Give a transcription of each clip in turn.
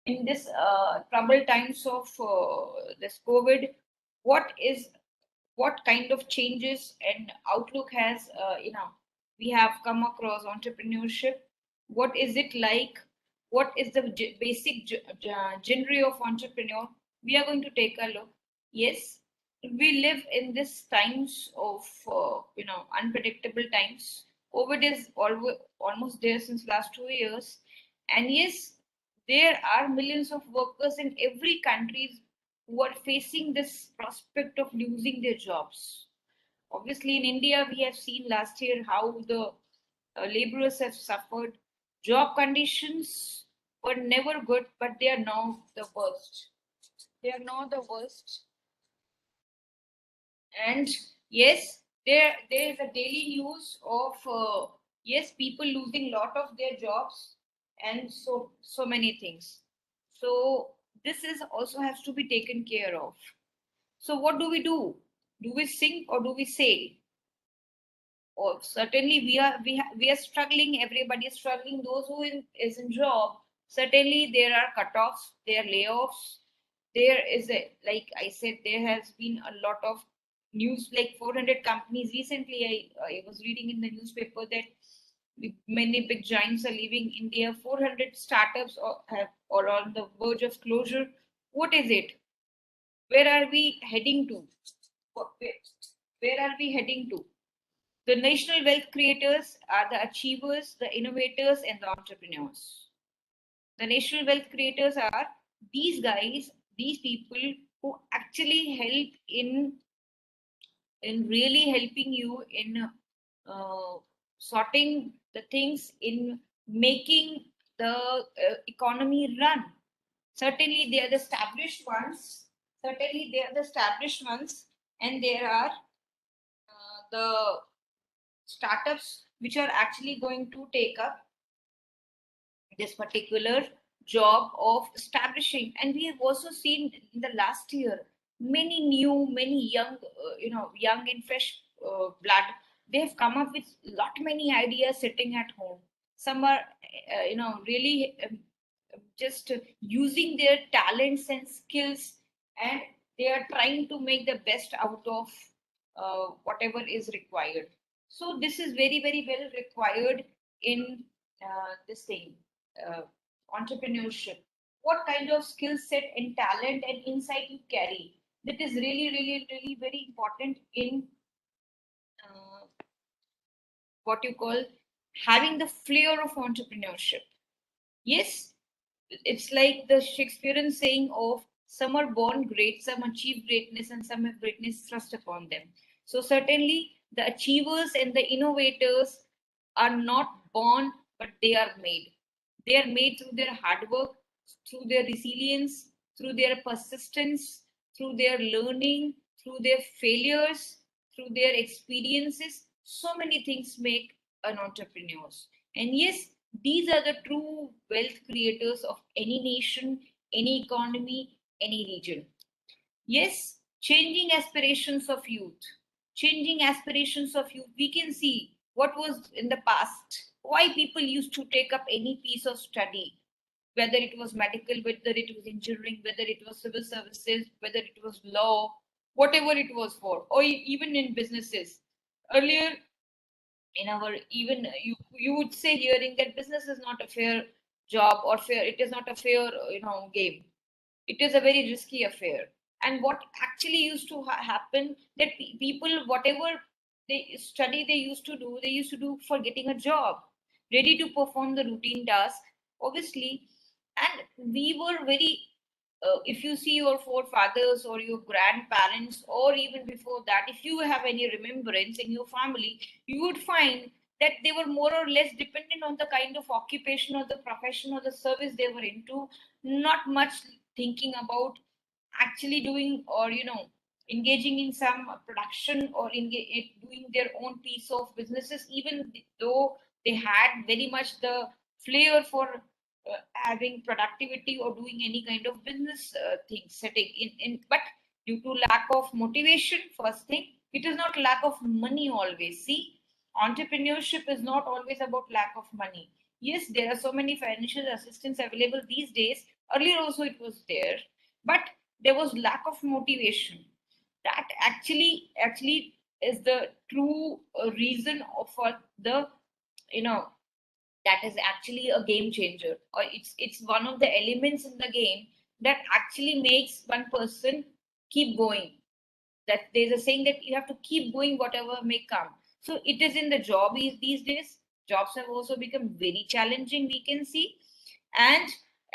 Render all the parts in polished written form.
in this troubled times of this COVID, what kind of changes and outlook has we have come across entrepreneurship? What is it like? What is the basic genre of entrepreneur? We are going to take a look. Yes, we live in this times of unpredictable times. COVID is almost there since last 2 years, and yes, there are millions of workers in every country who are facing this prospect of losing their jobs. Obviously, in India, we have seen last year how the laborers have suffered. Job conditions were never good, but they are now the worst. They are now the worst. And yes, there is a daily news of yes, people losing lot of their jobs and so many things. So this is also has to be taken care of. So what do we do? Do we sing or do we sail? Or certainly we are struggling. Everybody is struggling. Those who is in job, certainly there are cutoffs, there are layoffs. There is a, like I said, there has been a lot of news, like 400 companies. Recently, I was reading in the newspaper that many big giants are leaving India. 400 startups are on the verge of closure. What is it? Where are we heading to? Where are we heading to? The national wealth creators are the achievers, the innovators, and the entrepreneurs. The national wealth creators are these guys, these people who actually help in really helping you in sorting the things, in making the economy run. Certainly, they are the established ones. Certainly, they are the established ones, and there are the startups which are actually going to take up this particular job of establishing. And we have also seen in the last year many young young and fresh blood. They have come up with lot many ideas sitting at home. Some are really just using their talents and skills, and they are trying to make the best out of whatever is required. So this is very well required in this thing, uh, entrepreneurship. What kind of skill set and talent and insight you carry, that is really very important in uh, what you call having the flair of entrepreneurship. Yes, it's like the Shakespearean saying of some are born great, some achieve greatness, and some have greatness thrust upon them. So certainly the achievers and the innovators are not born, but they are made. They are made through their hard work, through their resilience, through their persistence, through their learning, through their failures, through their experiences. So many things make an entrepreneur. And yes, these are the true wealth creators of any nation, any economy, any region. Yes, changing aspirations of youth. Changing aspirations of youth. We can see what was in the past, why people used to take up any piece of study, whether it was medical, whether it was engineering, whether it was civil services, whether it was law, whatever it was for, or even in businesses. Earlier, in our, even you would say hearing that business is not a fair job, or fair, it is not a fair game. It is a very risky affair. And what actually used to happen, that people, whatever they study, they used to do for getting a job, ready to perform the routine task, obviously. And we were very if you see your forefathers or your grandparents, or even before that, if you have any remembrance in your family, you would find that they were more or less dependent on the kind of occupation or the profession or the service they were into, not much thinking about actually doing, or engaging in some production, or doing their own piece of businesses, even though they had very much the flair for having productivity or doing any kind of business thing setting in. But due to lack of motivation, first thing, it is not lack of money always. See, entrepreneurship is not always about lack of money. Yes, there are so many financial assistance available these days, Earlier also it was there, but there was lack of motivation. That actually is the true reason of the, you know, that is actually a game changer, or it's one of the elements in the game that actually makes one person keep going. That there's a saying that you have to keep going whatever may come. So it is in the job these days. Jobs have also become very challenging, we can see. And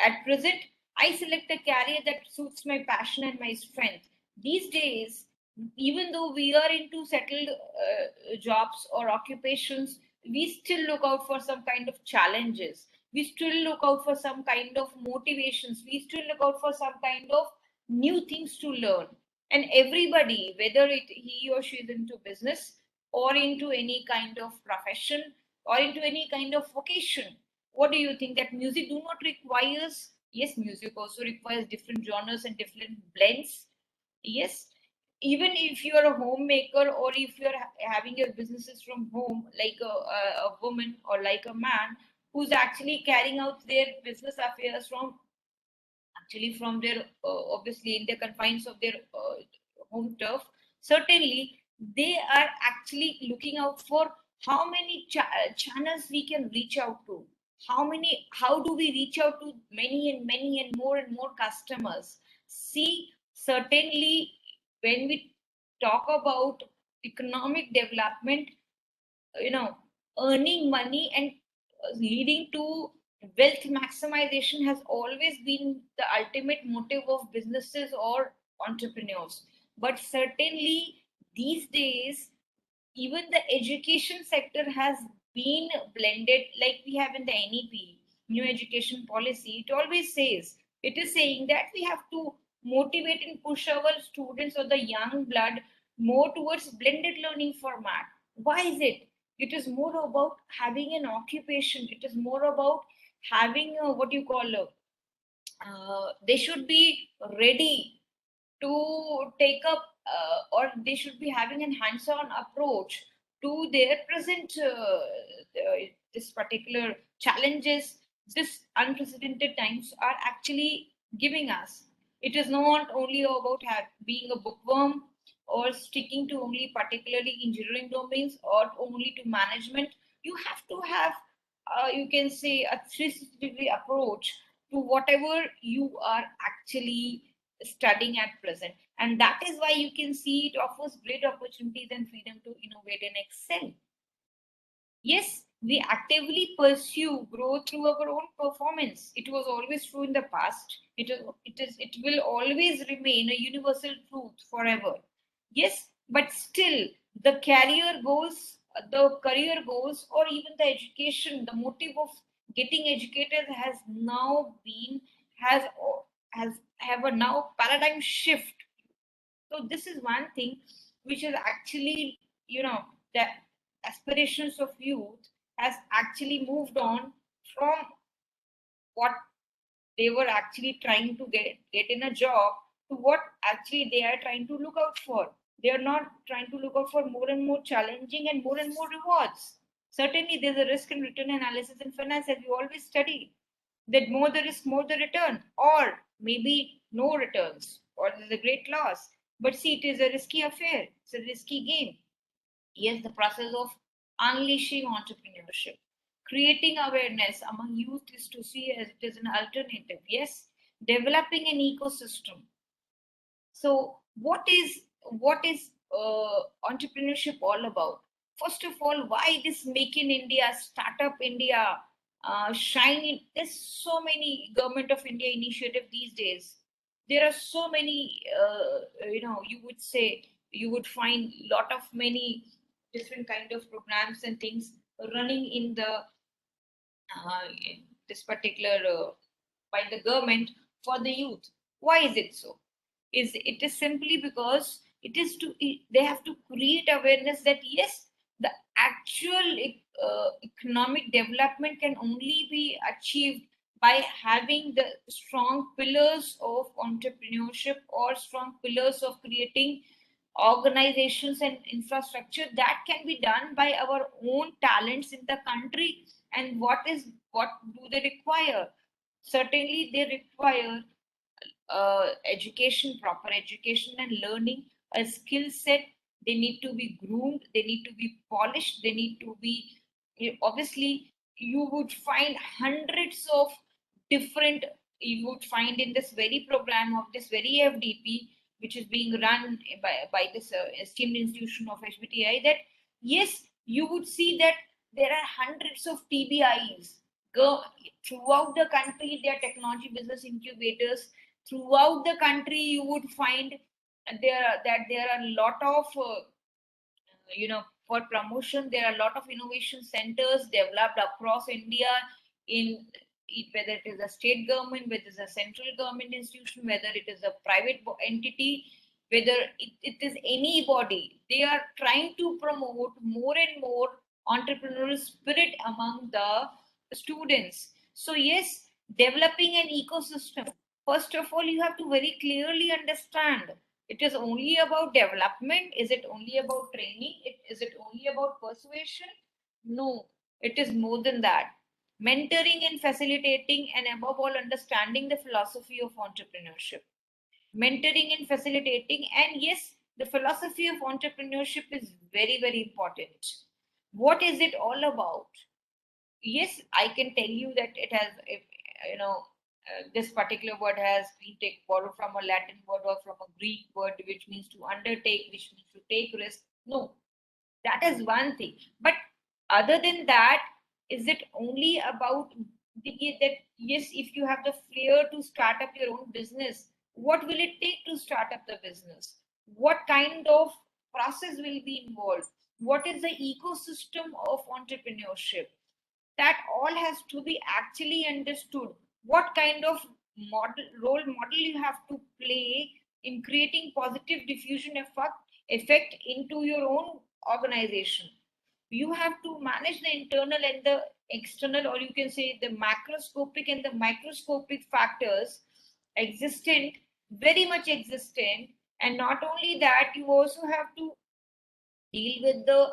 at present, I select a career that suits my passion and my strength. These days, even though we are into settled jobs or occupations, we still look out for some kind of challenges. We still look out for some kind of motivations. We still look out for some kind of new things to learn. And everybody, whether he or she is into business or into any kind of profession or into any kind of vocation, what do you think, that music do not requires? Yes, music also requires different genres and different blends. Yes, even if you are a homemaker or if you're having your businesses from home, like a woman or like a man who's actually carrying out their business affairs from actually from their obviously in the confines of their home turf, certainly they are actually looking out for how many channels we can reach out to, how do we reach out to many and more customers. See, certainly when we talk about economic development, you know, earning money and leading to wealth maximization has always been the ultimate motive of businesses or entrepreneurs. But certainly these days, even the education sector has been blended, like we have in the NEP, new education policy. It always says, it is saying that we have to motivate and push our students or the young blood more towards blended learning format. Why is it? It is more about having an occupation. It is more about having a, what you call a, they should be ready to take up or they should be having an hands-on approach to their present this particular challenges this unprecedented times are actually giving us. It is not only about being a bookworm or sticking to only particularly engineering domains or only to management. You have to have you can say a 360-degree approach to whatever you are actually studying at present. And that is why you can see it offers great opportunities and freedom to innovate and excel. Yes, we actively pursue growth through our own performance. It was always true in the past. It will always remain a universal truth forever. Yes, but still the career goals, or even the education, the motive of getting educated has now been has has have a now paradigm shift. So this is one thing which is actually, the aspirations of youth has actually moved on from what they were actually trying to get in a job to what actually they are trying to look out for. They are not trying to look out for more and more challenging and more rewards. Certainly, there's a risk and return analysis in finance, as we always study. That more the risk, more the return, or maybe no returns, or there's a great loss. But see, it is a risky affair. It's a risky game. Yes, the process of unleashing entrepreneurship, creating awareness among youth is to see as it is an alternative. Yes, developing an ecosystem. So, what is entrepreneurship all about? First of all, why this Make in India, Startup India, shine in? There's so many Government of India initiative these days. There are so many, you would say you would find lot of many different kind of programs and things running in the this particular by the government for the youth. Why is it so? It is simply because they have to create awareness that yes, the actual economic development can only be achieved by having the strong pillars of entrepreneurship or strong pillars of creating organizations and infrastructure that can be done by our own talents in the country. And what do they require? certainly they require education, proper education and learning, a skill set. They need to be groomed, they need to be polished, they need to be, obviously, you would find hundreds of different, you would find in this very program of this very FDP, which is being run by this esteemed institution of HBTI, that yes, you would see that there are hundreds of TBIs go throughout the country. There are technology business incubators throughout the country. You would find there are a lot of for promotion, there are a lot of innovation centers developed across India, in whether it is a state government, whether it is a central government institution, whether it is a private entity, whether it is anybody. They are trying to promote more and more entrepreneurial spirit among the students. So yes, developing an ecosystem, first of all, you have to very clearly understand, it is only about development. Is it only about training? Is it only about persuasion? No, it is more than that. Mentoring and facilitating, and above all, understanding the philosophy of entrepreneurship. Mentoring and facilitating, and yes, the philosophy of entrepreneurship is very, very important. What is it all about? Yes, I can tell you that it has, if, this particular word has been borrowed from a Latin word or from a Greek word, which means to undertake, which means to take risk. No, that is one thing. But other than that, is it only about that? Yes, if you have the flair to start up your own business, what will it take to start up the business? What kind of process will be involved? What is the ecosystem of entrepreneurship? That all has to be actually understood. What kind of role model you have to play in creating positive diffusion effect into your own organization. You have to manage the internal and the external, or you can say the macroscopic and the microscopic factors existent, very much existent. And not only that, you also have to deal with the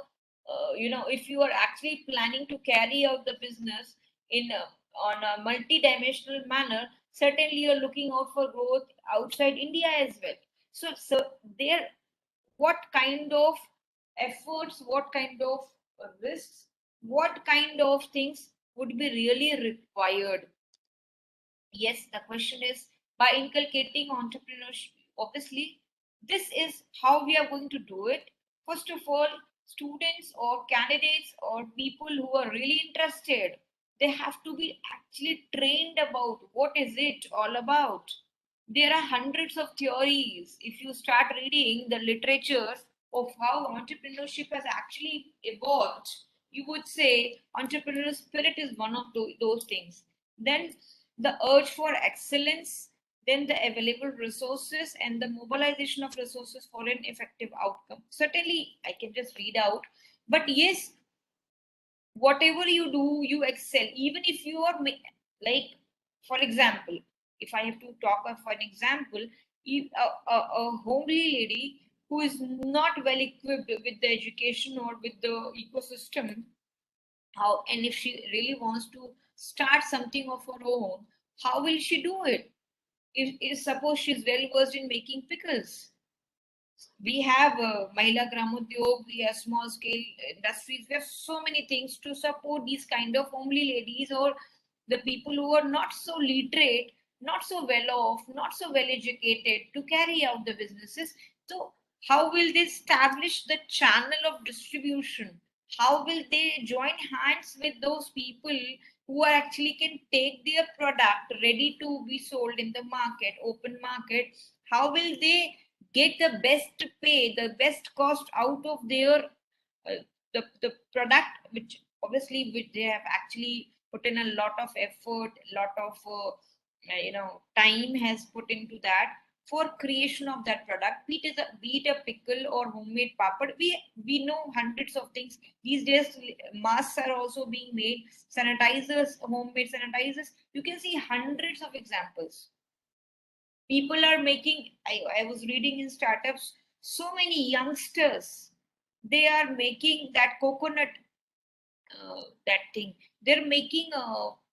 if you are actually planning to carry out the business in on a multi-dimensional manner, certainly you're looking out for growth outside India as well. So there, what kind of efforts, what kind of risks, what kind of things would be really required? Yes, the question is, by inculcating entrepreneurship, obviously, this is how we are going to do it. First of all, students or candidates or people who are really interested, they have to be actually trained about what is it all about. There are hundreds of theories. If you start reading the literature of how entrepreneurship has actually evolved, you would say entrepreneurial spirit is one of those things. Then the urge for excellence, then the available resources and the mobilization of resources for an effective outcome. Certainly, I can just read out, but yes, whatever you do, you excel. Even if you are like, for example, if I have to talk of an example, if a homely lady who is not well equipped with the education or with the ecosystem, how, and if she really wants to start something of her own, how will she do it? If suppose she's well versed in making pickles, we have Mahila Gramodyog, we have small scale industries, we have so many things to support these kind of homely ladies or the people who are not so literate, not so well off, not so well educated to carry out the businesses. So how will they establish the channel of distribution? How will they join hands with those people who are actually can take their product ready to be sold in the market, open market? How will they get the best pay, the best cost out of their the product, which obviously which they have actually put in a lot of effort, a lot of time has put into that for creation of that product. Be it a pickle or homemade papad. We know hundreds of things these days. Masks are also being made, sanitizers, homemade sanitizers. You can see hundreds of examples. People are making, I was reading in startups, so many youngsters, they are making that coconut, that thing, they're making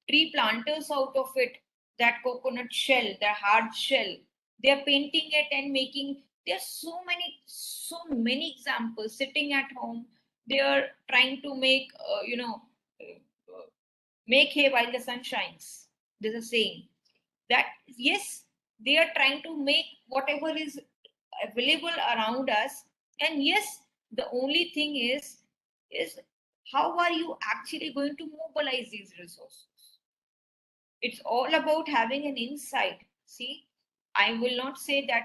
tree planters out of it. that coconut shell, the hard shell. They are painting it and making. There are so many examples. Sitting at home, they are trying to make, make hay while the sun shines. There's a saying that yes, they are trying to make whatever is available around us, and yes, the only thing is how are you actually going to mobilize these resources? It's all about having an insight. See, I will not say that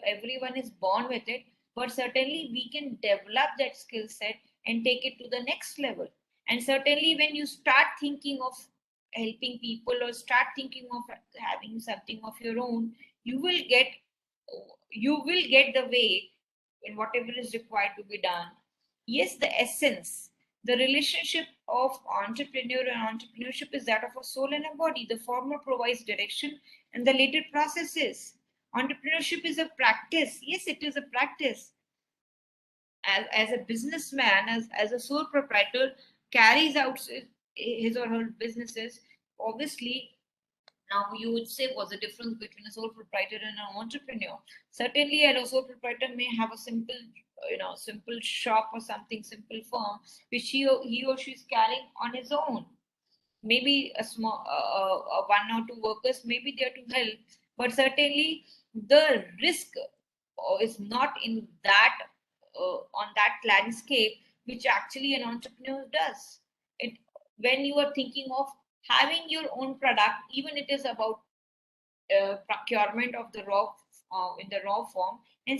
everyone is born with it, but certainly we can develop that skill set and take it to the next level. And certainly when you start thinking of helping people or start thinking of having something of your own, you will get the way in whatever is required to be done. Yes, the essence, the relationship of entrepreneur and entrepreneurship is that of a soul and a body. The former provides direction and the later processes. Entrepreneurship is a practice. Yes, it is a practice. As a businessman, as a sole proprietor, carries out his or her businesses, obviously. Now you would say, what's the difference between a sole proprietor and an entrepreneur? Certainly, a sole proprietor may have a simple shop or something, simple firm, which he or she is carrying on his own. Maybe a small, one or two workers, maybe there to help, but certainly the risk is not in that on that landscape, which actually an entrepreneur does. It when you are thinking of having your own product, even it is about procurement of the raw in the raw form, and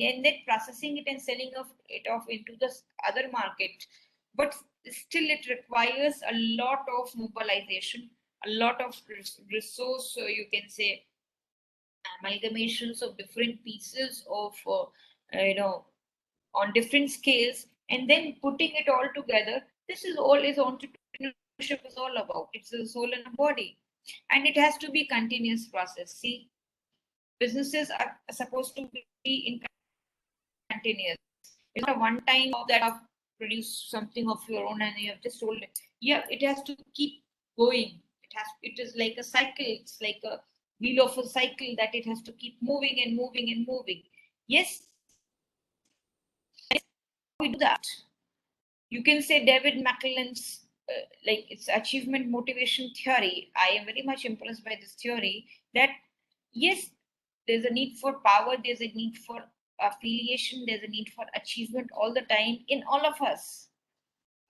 then processing it and selling of it off into the other market, but still it requires a lot of mobilization, a lot of resource, you can say amalgamations of different pieces of on different scales, and then putting it all together. This is all is entrepreneurship is all about. It's a soul and a body, and it has to be continuous process. See, businesses are supposed to be in continuous. It's not a one time that have produced something of your own and you have just sold it. Yeah, it has to keep going. It is like a cycle. It's like a wheel of a cycle that it has to keep moving and moving and moving. Yes, we do that. You can say David McClelland's like it's achievement motivation theory. I am very much impressed by this theory that yes, there's a need for power, there's a need for affiliation, there's a need for achievement all the time in all of us.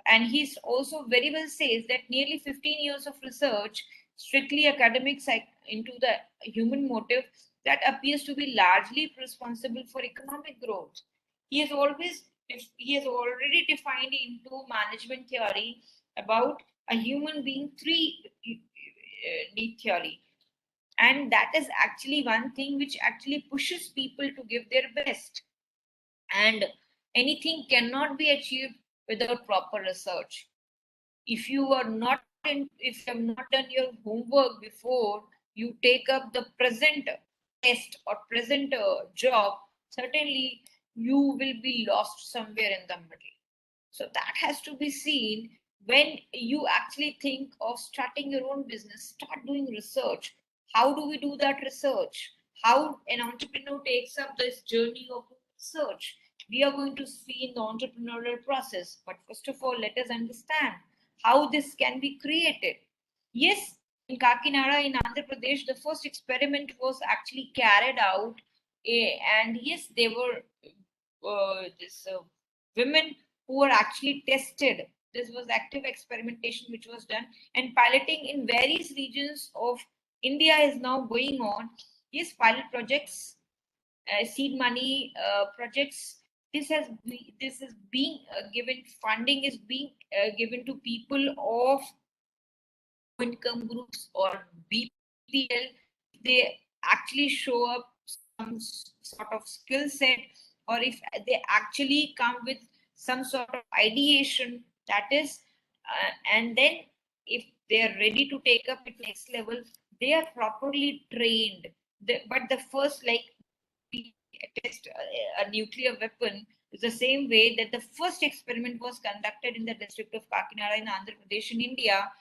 And he's also very well says that nearly 15 years of research, strictly academic into the human motive, that appears to be largely responsible for economic growth. He has always he has already defined into management theory about a human being three need theory, and that is actually one thing which actually pushes people to give their best, and anything cannot be achieved without proper research. If you are not if you have not done your homework before you take up the present test or present job, certainly you will be lost somewhere in the middle. So that has to be seen. When you actually think of starting your own business, start doing research. How do we do that research? How an entrepreneur takes up this journey of research? We are going to see in the entrepreneurial process. But first of all, let us understand how this can be created. Yes, in Kakinada, in Andhra Pradesh, the first experiment was actually carried out, and yes, they were this women who were actually tested. This was active experimentation which was done, and piloting in various regions of India is now going on. Yes, pilot projects, seed money projects. This is being given, funding is being given to people of income groups or BPL. They actually show up some sort of skill set, or if they actually come with some sort of ideation, that is, and then if they are ready to take up it next level, they are properly trained. But the first, like we test a nuclear weapon, is the same way that the first experiment was conducted in the district of Kakinada in Andhra Pradesh in India,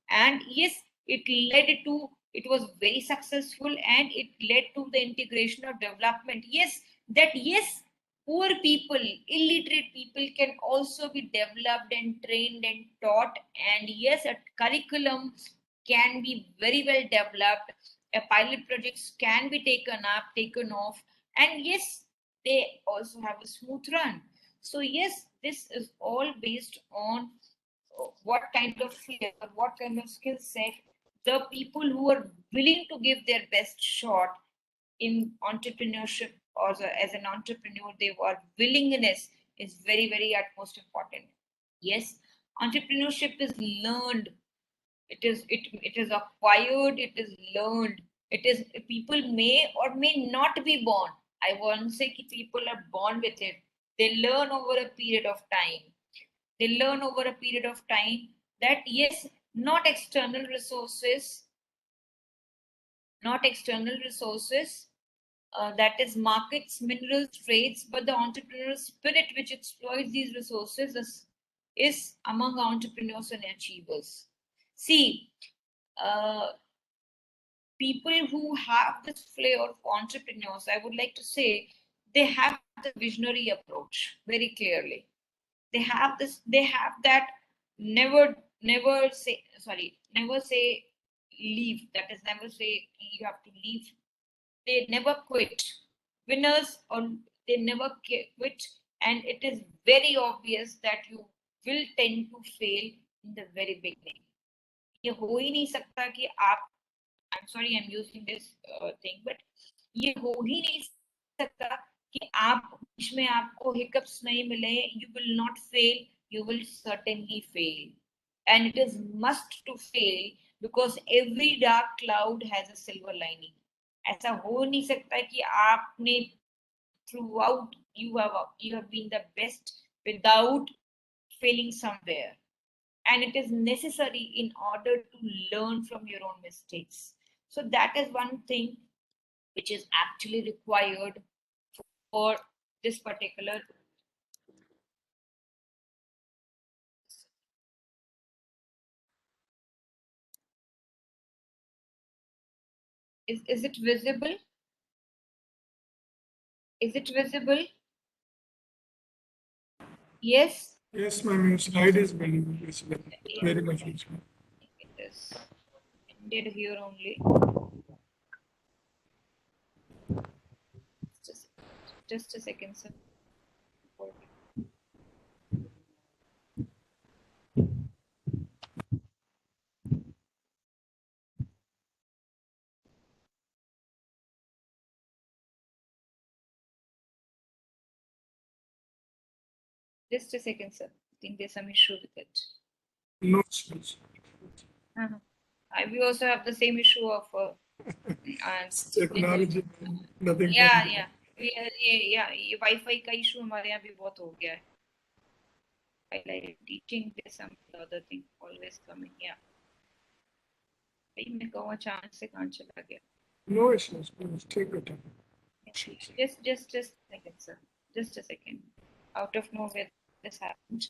and yes, it led to It was very successful and it led to the integration of development. Yes, that yes, poor people, illiterate people can also be developed and trained and taught. And yes, a curriculum can be very well developed. A pilot projects can be taken up, taken off, and yes, they also have a smooth run. So yes, this is all based on what kind of fear, what kind of skill set the people who are willing to give their best shot in entrepreneurship or as an entrepreneur, they were willingness is very, very utmost important. Yes, entrepreneurship is learned. It is acquired. It is learned. It is people may or may not be born. I won't say that people are born with it. They learn over a period of time. They learn over a period of time that yes, not external resources, not external resources, that is markets, minerals, trades, but the entrepreneurial spirit which exploits these resources is among entrepreneurs and achievers. See, people who have this flair of entrepreneurs, I would like to say, they have the visionary approach very clearly. They have this, they have that never say, sorry, never say leave. That is, never say you have to leave. They never quit. Winners, or they never quit, and it is very obvious that you will tend to fail in the very beginning. ये हो ही नहीं सकता कि आप, I'm sorry I'm using this thing, but ये हो ही नहीं सकता कि आप बीच में आपको hiccups नहीं मिले. You will not fail. You will certainly fail, and it is must to fail because every dark cloud has a silver lining. ऐसा हो नहीं सकता कि आपने throughout you have been the best without failing somewhere, and it is necessary in order to learn from your own mistakes. So that is one thing which is actually required for this particular. Is it visible? Is it visible? Yes. Yes, ma'am. Your slide is very visible. Yeah, Very much visible. it is ended here only. Just a second, sir. Just a second, sir. I think there's some issue with it. No issues. We also have the same issue of Technology, nothing. yeah, yeah. ये wifi का issue हमारे यहाँ भी बहुत हो गया है. While teaching, there's some other thing always coming. Yeah. भाई मैं कहूँ अचानक से कहाँ चला गया. No issues. Please take your time. Just a second, sir. Just a second. Out of nowhere, this happened.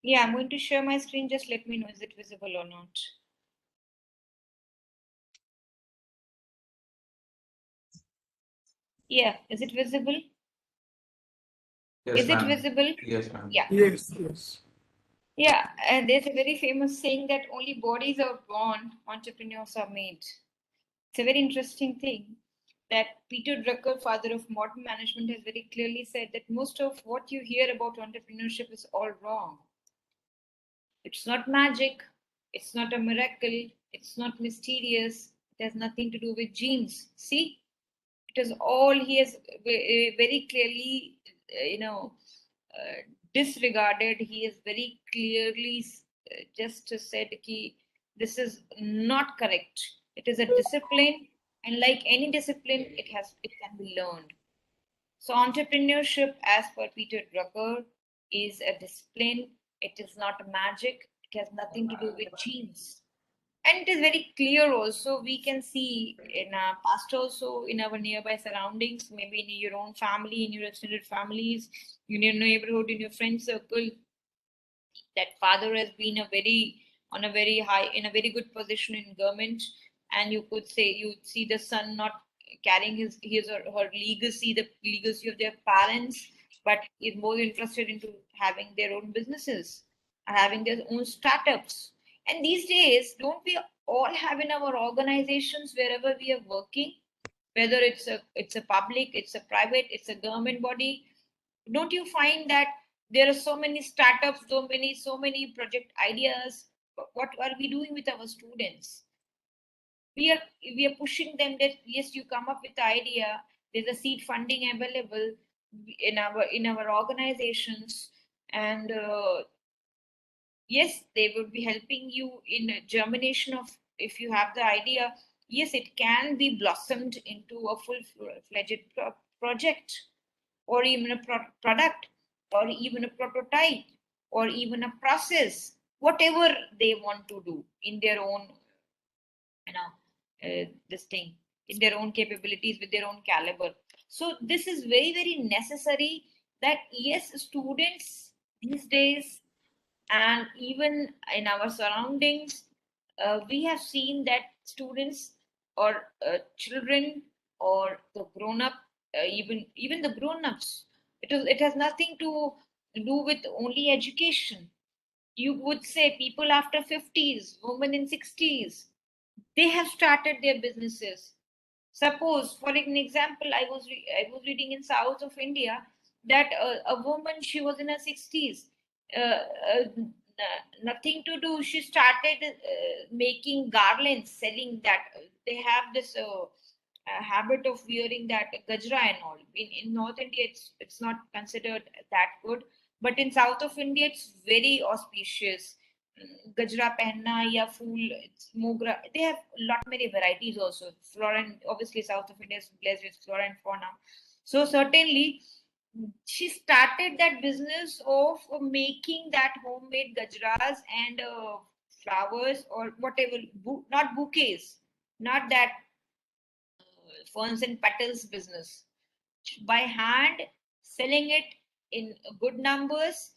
Yeah, I'm going to share my screen. Just let me know, is it visible or not? Yeah, is it visible? Yes, is it visible? Yes, ma'am. Yeah. Yes, yes. Yeah, and there's a very famous saying that only bodies are born, entrepreneurs are made. It's a very interesting thing that Peter Drucker, father of modern management, has very clearly said that most of what you hear about entrepreneurship is all wrong. It's not magic. It's not a miracle. It's not mysterious. It has nothing to do with genes. See, it is all he has very clearly, disregarded. He has very clearly just said that this is not correct. It is a discipline, and like any discipline, it can be learned. So entrepreneurship, as per Peter Drucker, is a discipline. It is not magic. It has nothing to do with genes. And it is very clear also, we can see in our past also, in our nearby surroundings, maybe in your own family, in your extended families, in your neighborhood, in your friend circle, that father has been a very on a very high in a very good position in government, and you could say you see the son not carrying his or her legacy, the legacy of their parents, but is more interested into having their own businesses, having their own startups. And these days, don't we all have in our organizations wherever we are working, whether it's a public, it's a private, it's a government body, don't you find that there are so many startups, so many project ideas? What are we doing with our students? We are pushing them that yes, you come up with the idea, there's a seed funding available in our organizations, and yes, they would be helping you in a germination of, if you have the idea, yes, it can be blossomed into a full-fledged project, or even a product, or even a prototype, or even a process, whatever they want to do in their own, this thing, in their own capabilities, with their own caliber. So this is very, very necessary that yes, students these days, and even in our surroundings, we have seen that students or children or the grown up, even the grown ups, it has nothing to do with only education. You would say people after 50s, women in 60s, they have started their businesses. Suppose, for an example, I was reading in south of India that a woman, she was in her 60s, nothing to do. She started making garlands, selling that. They have this habit of wearing that gajra and all. In North India, it's not considered that good, but in south of India, it's very auspicious. Gajra pehenna ya fool, it's mogra. They have lot many varieties also. Flora, and obviously South of India is blessed with flora and fauna. So certainly, she started that business of making that homemade gajras and flowers, or whatever, not bouquets, not that ferns and petals business, by hand, selling it in good numbers,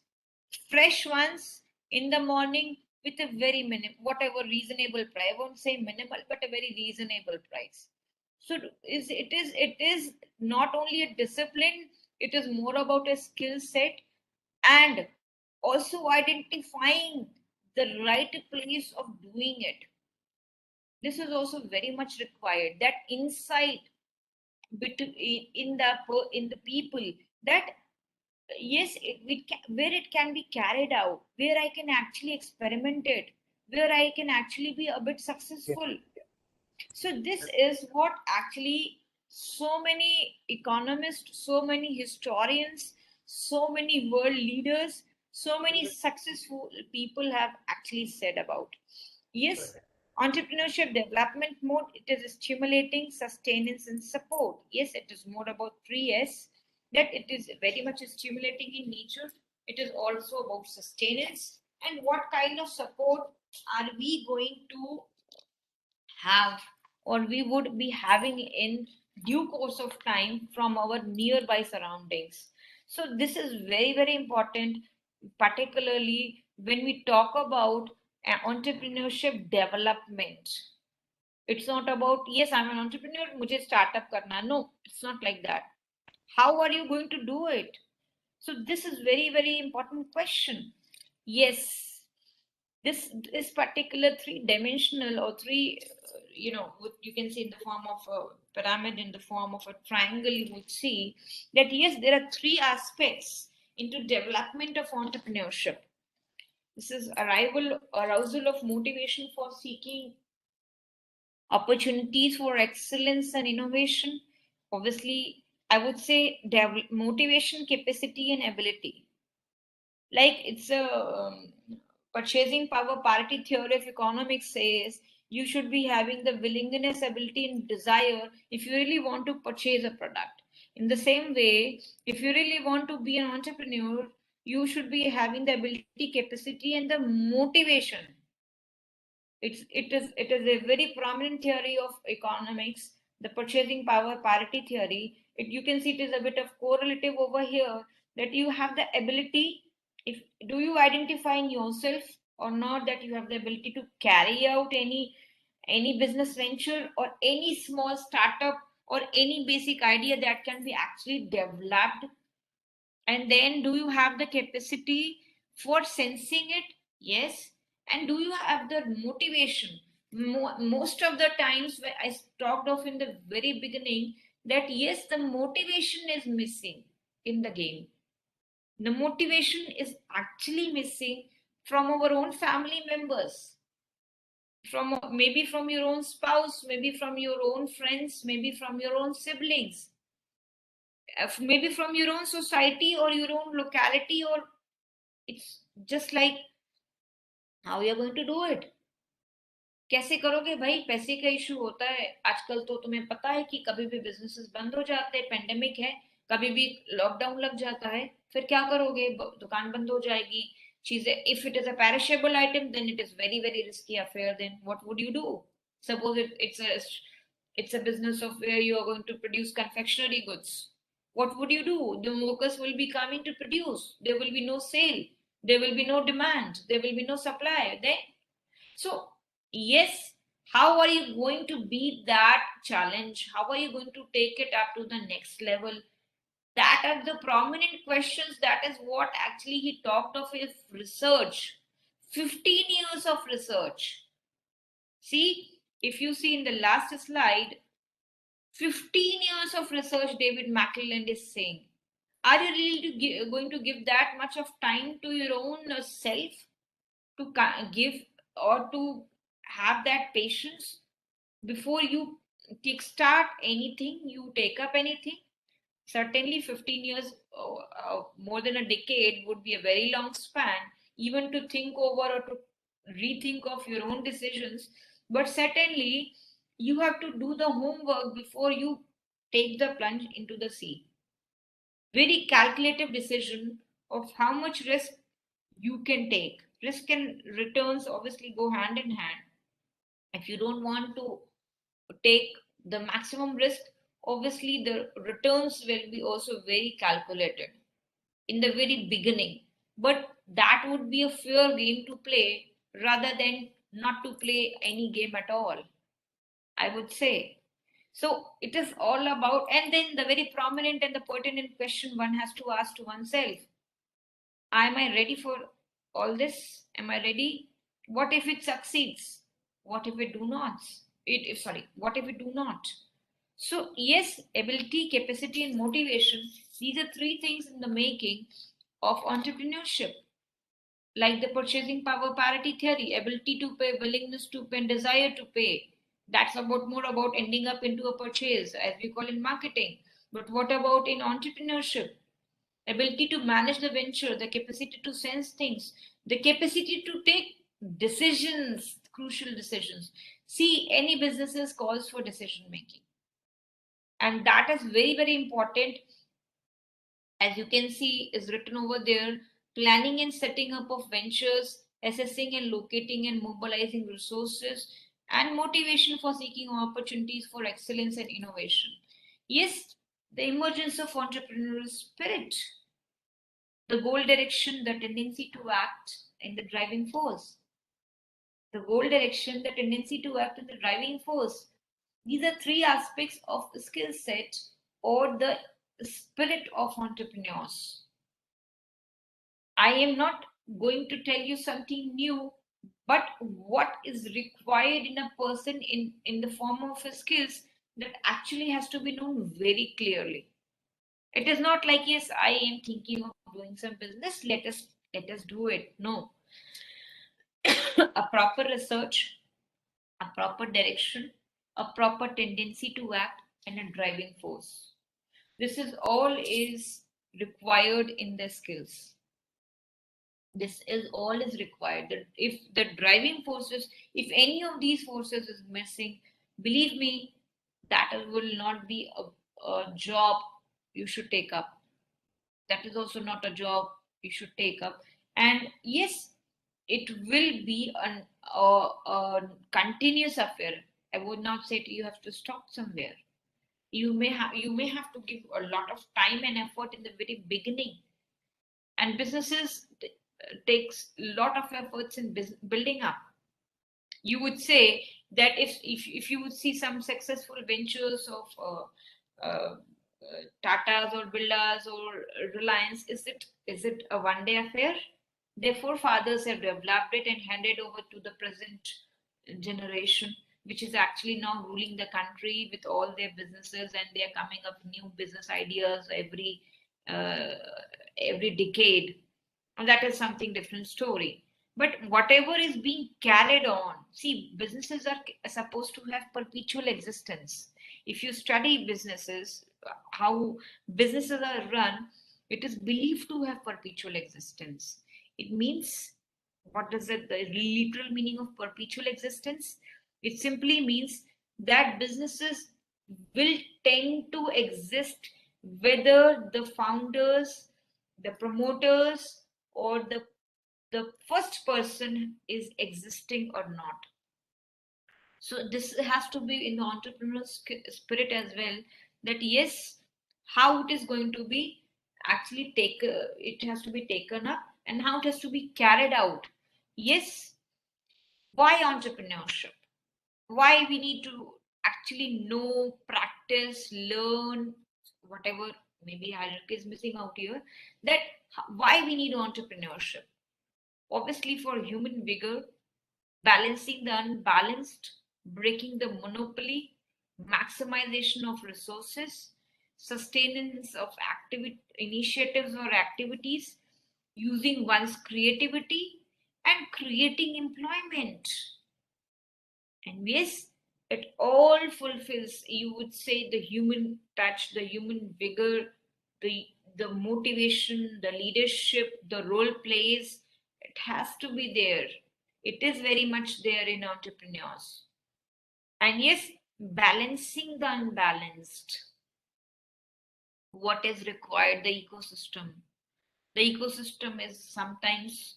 fresh ones in the morning, with a very whatever reasonable price. I won't say minimal, but a very reasonable price. So it is not only a discipline, it is more about a skill set, and also identifying the right place of doing it. This is also very much required, that insight between in the people, that yes, where it can be carried out, where I can actually experiment it, where I can actually be a bit successful. So this is what actually so many economists, so many historians, so many world leaders, so many successful people have actually said about. Yes, entrepreneurship development mode, it is stimulating, sustenance, and support. Yes, it is more about 3S, that it is very much stimulating in nature. It is also about sustenance, and what kind of support are we going to have, or we would be having in due course of time from our nearby surroundings. So this is very, very important, particularly when we talk about entrepreneurship development. It's not about, yes, I'm an entrepreneur, mujhe startup karna. No, it's not like that. How are you going to do it? So this is very, very important question. Yes, this particular three-dimensional, or three, you can see in the form of a pyramid, in the form of a triangle, you would see that yes, there are three aspects into development of entrepreneurship. This is arousal of motivation for seeking opportunities for excellence and innovation. Obviously, I would say motivation, capacity, and ability. Like it's a purchasing power parity theory of economics says you should be having the willingness, ability, and desire if you really want to purchase a product. In the same way, if you really want to be an entrepreneur, you should be having the ability, capacity, and the motivation. It is a very prominent theory of economics, the purchasing power parity theory. You can see it is a bit of correlative over here, that you have the ability. If do you identify in yourself or not that you have the ability to carry out any business venture or any small startup or any basic idea that can be actually developed? And then do you have the capacity for sensing it? Yes. And do you have the motivation? Most of the times when I talked of in the very beginning, that yes, the motivation is missing in the game. The motivation is actually missing from our own family members, from maybe from your own spouse, maybe from your own friends, maybe from your own siblings, maybe from your own society or your own locality, or it's just like how you are going to do it. कैसे करोगे भाई? पैसे का issue होता है आजकल, तो तुम्हें पता है कि कभी भी बिजनेसेस बंद हो जाते हैं, पेंडेमिक है, कभी भी लॉकडाउन लग जाता है, फिर क्या करोगे? दुकान बंद हो जाएगी, चीजें, if it is a perishable item then it is very very risky affair. Then what would you do? Suppose it's a business of where you are going to produce confectionery goods. What would you do? The workers will be coming to produce, there will be no sale, there will be no demand, there will be no supply. Then, so yes, how are you going to beat that challenge? How are you going to take it up to the next level? That are the prominent questions. That is what actually he talked of his research. 15 years of research. See, if you see in the last slide, 15 years of research David McClelland is saying. Are you really going to give that much of time to your own self to give, or to have that patience before you kickstart anything, you take up anything? Certainly 15 years, more than a decade, would be a very long span, even to think over or to rethink of your own decisions. But certainly you have to do the homework before you take the plunge into the sea. Very calculative decision of how much risk you can take. Risk and returns obviously go hand in hand. If you don't want to take the maximum risk, obviously the returns will be also very calculated in the very beginning. But that would be a fair game to play rather than not to play any game at all, I would say. So it is all about, and then the very prominent and the pertinent question one has to ask to oneself: am I ready for all this? Am I ready? What if it succeeds? What if it do not? What if it do not? So yes, ability, capacity, and motivation, these are three things in the making of entrepreneurship. Like the purchasing power parity theory, ability to pay, willingness to pay, and desire to pay. That's about more about ending up into a purchase, as we call in marketing. But what about in entrepreneurship? Ability to manage the venture, the capacity to sense things, the capacity to take decisions, crucial decisions. See, any businesses calls for decision making, and that is very very important. As you can see is written over there: planning and setting up of ventures, assessing and locating and mobilizing resources, and motivation for seeking opportunities for excellence and innovation. Yes, the emergence of entrepreneurial spirit, the goal direction, the tendency to act, and the driving force. The goal direction, the tendency to act, and the driving force. These are three aspects of the skill set or the spirit of entrepreneurs. I am not going to tell you something new, but what is required in a person in the form of skills that actually has to be known very clearly. It is not like, yes, I am thinking of doing some business, let us do it. No. A proper research, a proper direction, a proper tendency to act, and a driving force. This is all is required in the skills. This is all is required. That if the driving forces, if any of these forces is missing, believe me, that will not be a job you should take up. That is also not a job you should take up. And yes, it will be a continuous affair. I would not say you have to stop somewhere. You may have to give a lot of time and effort in the very beginning, and businesses takes a lot of efforts in building up. You would say that if you would see some successful ventures of Tatas or Birlas or Reliance, is it a one-day affair? Their forefathers have developed it and handed over to the present generation, which is actually now ruling the country with all their businesses, and they are coming up new business ideas uh, every decade. And that is something different story. But whatever is being carried on, see, businesses are supposed to have perpetual existence. If you study businesses, how businesses are run, it is believed to have perpetual existence. It means, what does it, the literal meaning of perpetual existence? It simply means that businesses will tend to exist whether the founders, the promoters, or the first person is existing or not. So this has to be in the entrepreneurial spirit as well, that yes, how it is going to be actually it has to be taken up, and how it has to be carried out. Yes, why entrepreneurship? Why we need to actually know, practice, learn, whatever maybe hierarchy is missing out here, that why we need entrepreneurship? Obviously, for human vigor, balancing the unbalanced, breaking the monopoly, maximization of resources, sustenance of initiatives or activities, using one's creativity, and creating employment. And yes, it all fulfills, you would say, the human touch, the human vigor, the the motivation, the leadership, the role plays. It has to be there. It is very much there in entrepreneurs. And yes, balancing the unbalanced. What is required? The ecosystem. The ecosystem is sometimes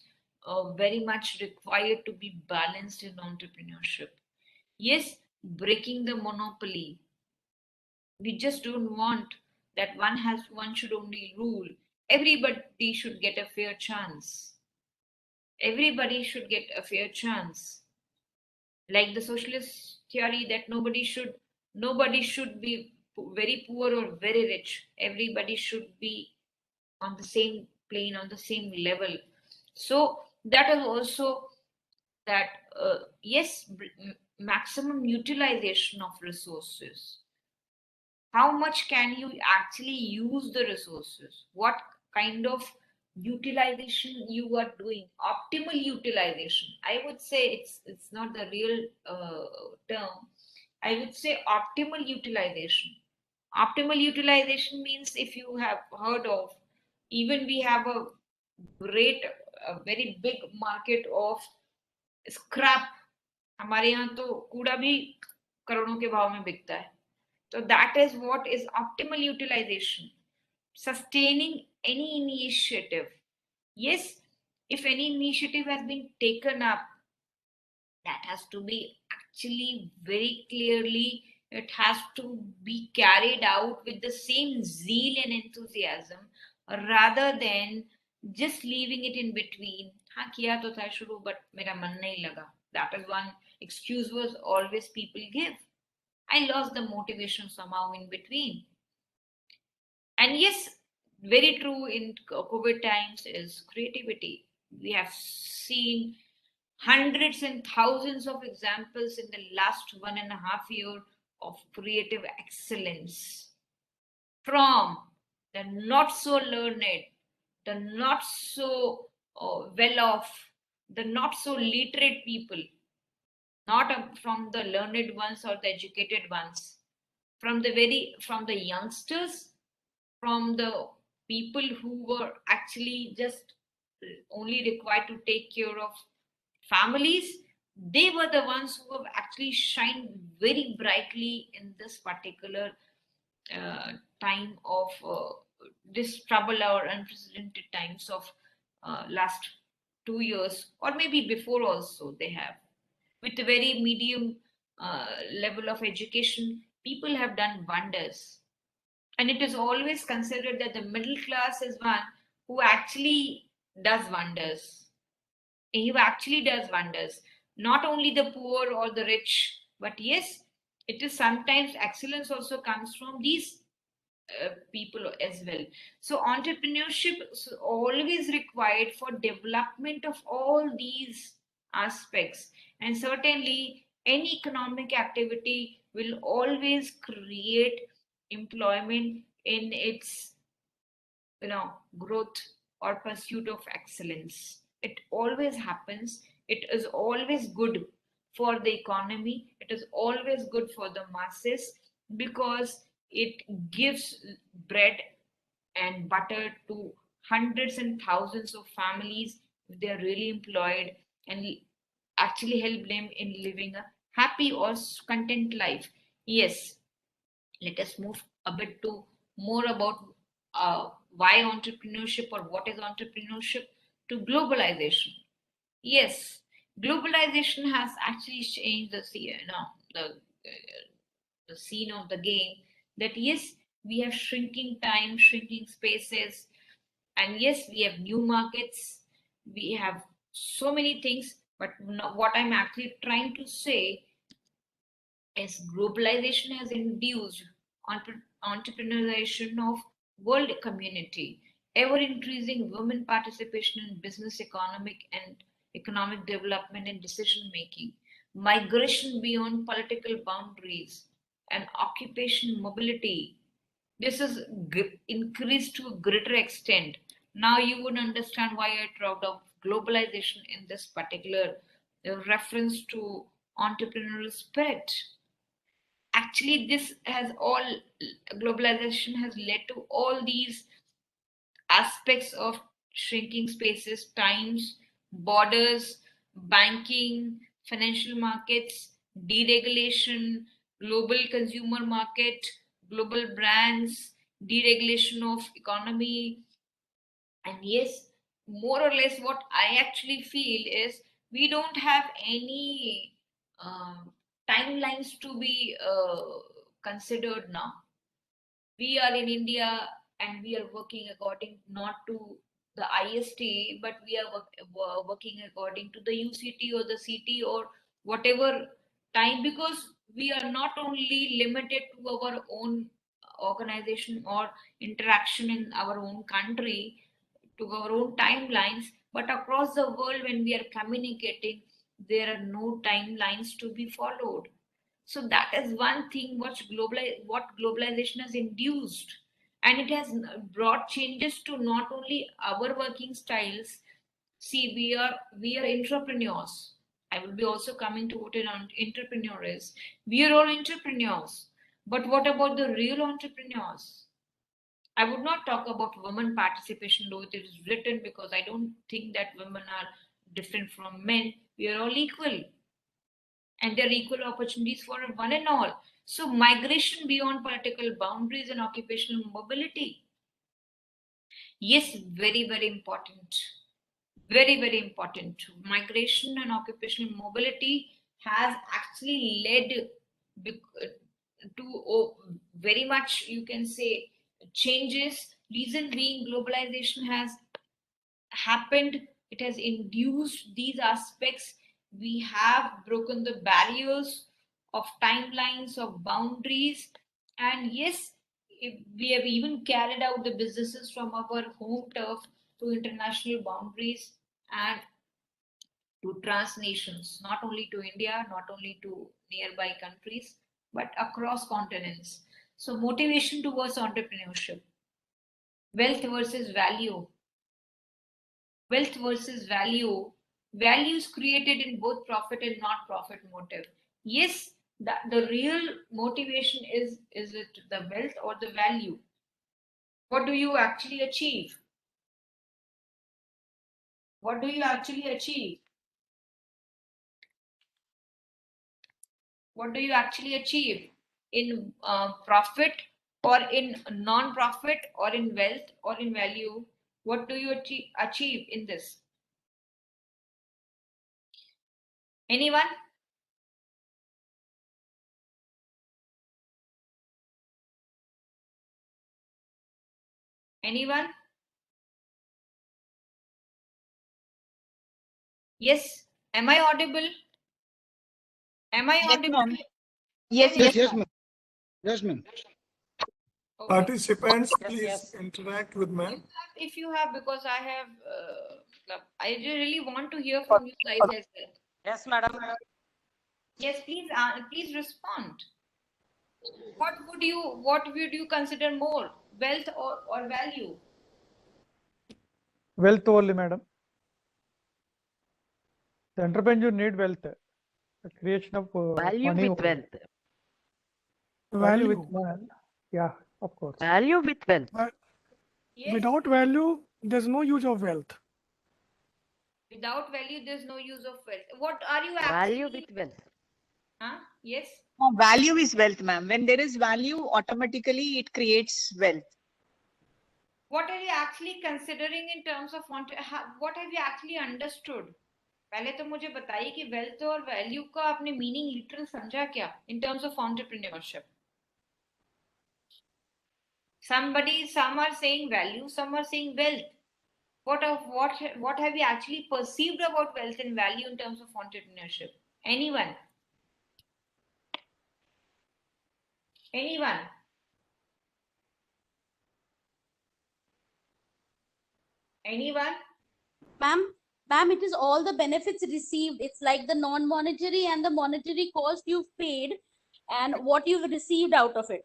very much required to be balanced in entrepreneurship. Yes, breaking the monopoly. We just don't want that one should only rule. Everybody should get a fair chance. Everybody should get a fair chance. Like the socialist theory that nobody should be very poor or very rich. Everybody should be on the same plane, on the same level. So that is also that yes, maximum utilization of resources. How much can you actually use the resources? What kind of utilization you are doing? Optimal utilization. I would say it's not the real term. I would say optimal utilization. Optimal utilization means, if you have heard of, even we have a very big market of scrap. हमारे यहाँ तो कूड़ा भी करोड़ों के भाव में बिकता है. So that is what is optimal utilization. Sustaining any initiative. Yes, if any initiative has been taken up, that has to be actually very clearly, it has to be carried out with the same zeal and enthusiasm, rather than just leaving it in between. हाँ किया तो था शुरू, but मेरा मन नहीं लगा. That is one excuse was always people give. I lost the motivation somehow in between. And yes, very true in COVID times is creativity. We have seen hundreds and thousands of examples in the last 1.5 years of creative excellence from the not so learned, the not so well off, the not so literate people, not from the learned ones or the educated ones, from the youngsters, from the people who were actually just only required to take care of families. They were the ones who have actually shined very brightly in this particular time of this trouble or unprecedented times of last 2 years, or maybe before also they have. With a very medium level of education, people have done wonders. And it is always considered that the middle class is one who actually does wonders. Who actually does wonders. Not only the poor or the rich, but yes, it is sometimes excellence also comes from these people as well. So entrepreneurship is always required for development of all these aspects, and certainly any economic activity will always create employment in its growth or pursuit of excellence. It always happens. It is always good for the economy. It is always good for the masses because it gives bread and butter to hundreds and thousands of families if they are really employed, and actually help them in living a happy or content life. Yes, let us move a bit to more about why entrepreneurship or what is entrepreneurship to globalization. Yes, globalization has actually changed the scene of the game. That yes, we have shrinking time, shrinking spaces, and yes, we have new markets. We have so many things, but what I'm actually trying to say as globalization has induced entrepreneurship of world community, ever increasing women participation in business, economic development and decision making, migration beyond political boundaries, and occupation mobility. This is increased to a greater extent. Now you would understand why I talked of globalization in this particular reference to entrepreneurial spirit. Actually, this has all globalization has led to all these aspects of shrinking spaces, times, borders, banking, financial markets, deregulation, global consumer market, global brands, deregulation of economy. And yes, more or less what I actually feel is we don't have any timelines to be considered now. We are in India and we are working according not to the IST, but we are working according to the UCT or the CT or whatever time, because we are not only limited to our own organization or interaction in our own country, to our own timelines, but across the world when we are communicating, there are no timelines to be followed. So that is one thing what globalization has induced, and it has brought changes to not only our working styles. See, we are entrepreneurs. I will be also coming to what an entrepreneur is. We are all entrepreneurs, but what about the real entrepreneurs? I would not talk about women participation, though it is written, because I don't think that women are different from men. We are all equal, and there are equal opportunities for one and all. So, migration beyond political boundaries and occupational mobility. Yes, very, very important. Very, very important. Migration and occupational mobility has actually led to very much, you can say, changes. Reason being, globalization has happened, it has induced these aspects. We have broken the barriers of timelines, of boundaries, and yes, we have even carried out the businesses from our home turf to international boundaries and to transnations, not only to India, not only to nearby countries, but across continents. So, motivation towards entrepreneurship, wealth versus value. Wealth versus value. Value is created in both profit and not profit motive. Yes, the real motivation is it the wealth or the value? What do you actually achieve? What do you actually achieve? What do you actually achieve in profit or in non-profit or in wealth or in value? What do you achieve in this? Anyone? Anyone? Yes. Am I audible? Am I Yes, audible? ma'am. Yes, Can yes, Yes, ma'am. ma'am. Yes, ma'am. Okay. Participants, Yes, please yes. interact with ma'am. If you have, because I have, I really want to hear from you guys as well. Yes, madam. Yes, please respond. What would you consider more, wealth or value? Wealth only, madam. The entrepreneur need wealth. The creation of Value money with only. wealth. Value with Value. man. Yeah, of course. Value with wealth. But Yes. without value, there's no use of wealth. Without value, there's no use of wealth. What are you Value actually? with wealth. Huh? Yes. Value is wealth, ma'am. When there is value, automatically it creates wealth. What are you actually considering in terms of what have you actually understood? पहले तो मुझे बताइए कि wealth और value का आपने meaning literal समझा क्या in terms of entrepreneurship? Some are saying value, some are saying wealth. What have you actually perceived about wealth and value in terms of entrepreneurship? Anyone? Anyone? Anyone? Ma'am, it is all the benefits received. It's like the non-monetary and the monetary cost you've paid and what you've received out of it.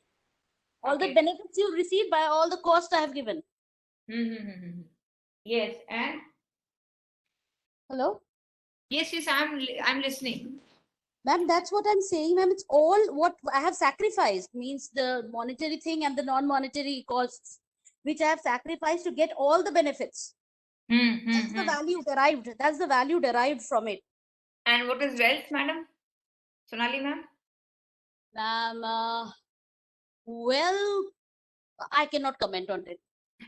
All the Okay. benefits you've received by all the cost I have given. Yes, and Hello? yes, I'm listening. Ma'am, that's what I'm saying, ma'am. It's all what I have sacrificed, means the monetary thing and the non-monetary costs, which I have sacrificed to get all the benefits. That's the value derived. That's the value derived from it. And what is wealth, madam? Sonali, ma'am? Ma'am, well, I cannot comment on it.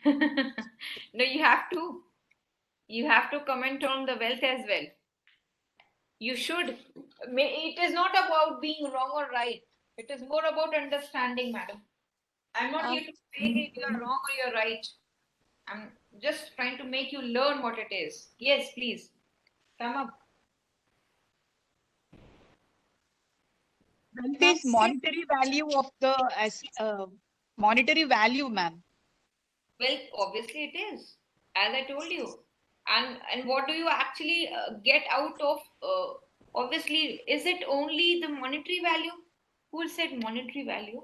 No, you have to. You have to comment on the wealth as well. You should. It is not about being wrong or right. It is more about understanding, madam. I'm not here to say if you are wrong or you're right. I'm just trying to make you learn what it is. Yes, please. Come up. Wealth is monetary value of the monetary value, ma'am. Well, obviously it is, as I told you. And what do you actually get out of? Obviously, is it only the monetary value? Who said monetary value?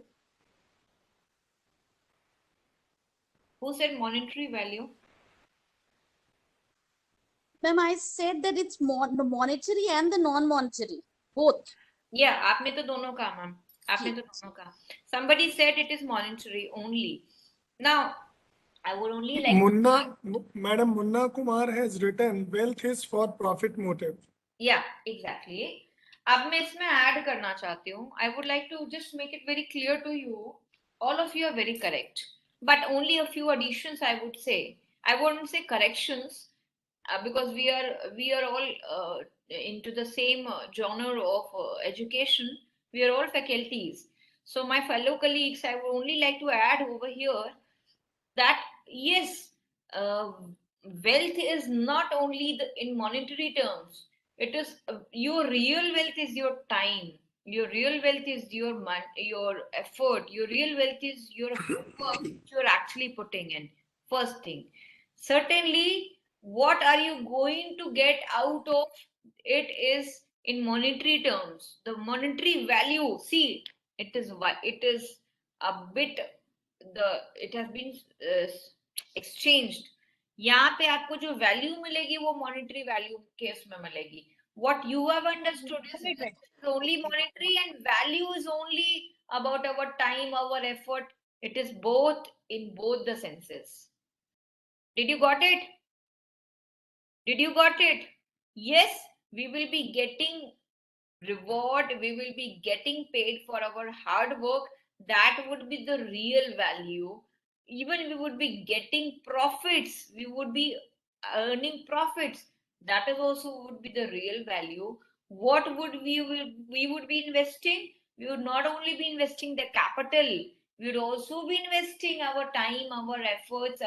Who said monetary value? Ma'am, I said that it's the monetary and the non-monetary, both. Yeah, आपने तो दोनों कहा, ma'am. आपने तो दोनों कहा. Somebody said it is monetary only. Now, I would only like Madam Munna Kumar has written, wealth is for profit motive. Yeah, exactly. अब मैं इसमें ऐड करना चाहती हूँ. I would like to just make it very clear to you. All of you are very correct, but only a few additions I would say. I wouldn't say corrections because we are all into the same genre of education. We are all faculties. So my fellow colleagues, I would only like to add over here that yes, wealth is not only in monetary terms. It is your real wealth is your time. Your real wealth is your effort. Your real wealth is your work which you're actually putting in. First thing, certainly, what are you going to get out of it is in monetary terms. The monetary value. See, it is a bit it has been exchanged. यहाँ पे आपको जो value मिलेगी वो monetary value case में मिलेगी. What you have understood is this is only monetary and value is only about our time, our effort. It is both in both the senses. Did you got it? Did you got it? Yes, we will be getting reward, we will be getting paid for our hard work. That would be the real value. even we would be getting profits, we would be earning profits. That is also would be the real value. What would we would be investing? We would not only be investing the capital, we would also be investing our time, our efforts,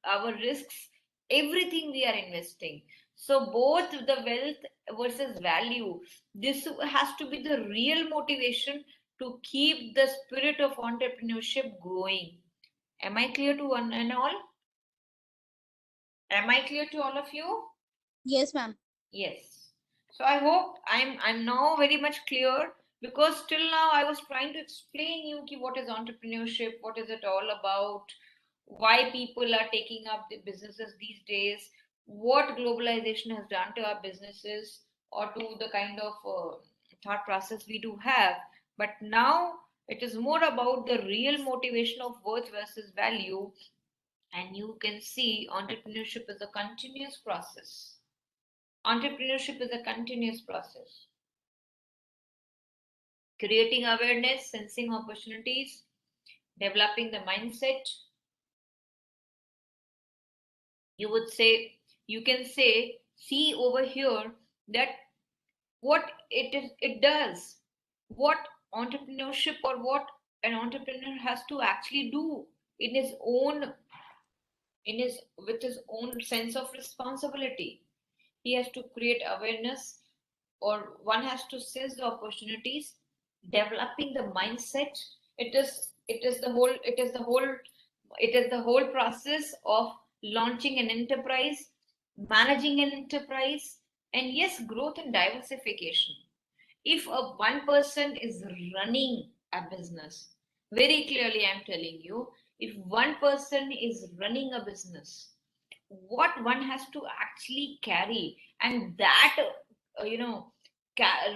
our risks, everything we are investing. So both the wealth versus value, this has to be the real motivation to keep the spirit of entrepreneurship going. Am I clear to one and all? Am I clear to all of you? Yes, ma'am. Yes. So I hope I'm now very much clear, because till now I was trying to explain you ki what is entrepreneurship, what is it all about, why people are taking up the businesses these days, what globalization has done to our businesses or to the kind of thought process we do have. But now it is more about the real motivation of worth versus value. And you can see entrepreneurship is a continuous process. Entrepreneurship is a continuous process. Creating awareness, sensing opportunities, developing the mindset. You can say, see over here that what it does, what entrepreneurship or what an entrepreneur has to actually do in his own, with his own sense of responsibility. He has to create awareness, or one has to seize the opportunities, developing the mindset. It is the whole process of launching an enterprise, managing an enterprise, and yes, growth and diversification. If one person is running a business, very clearly I'm telling you, if one person is running a business, what one has to actually carry, and that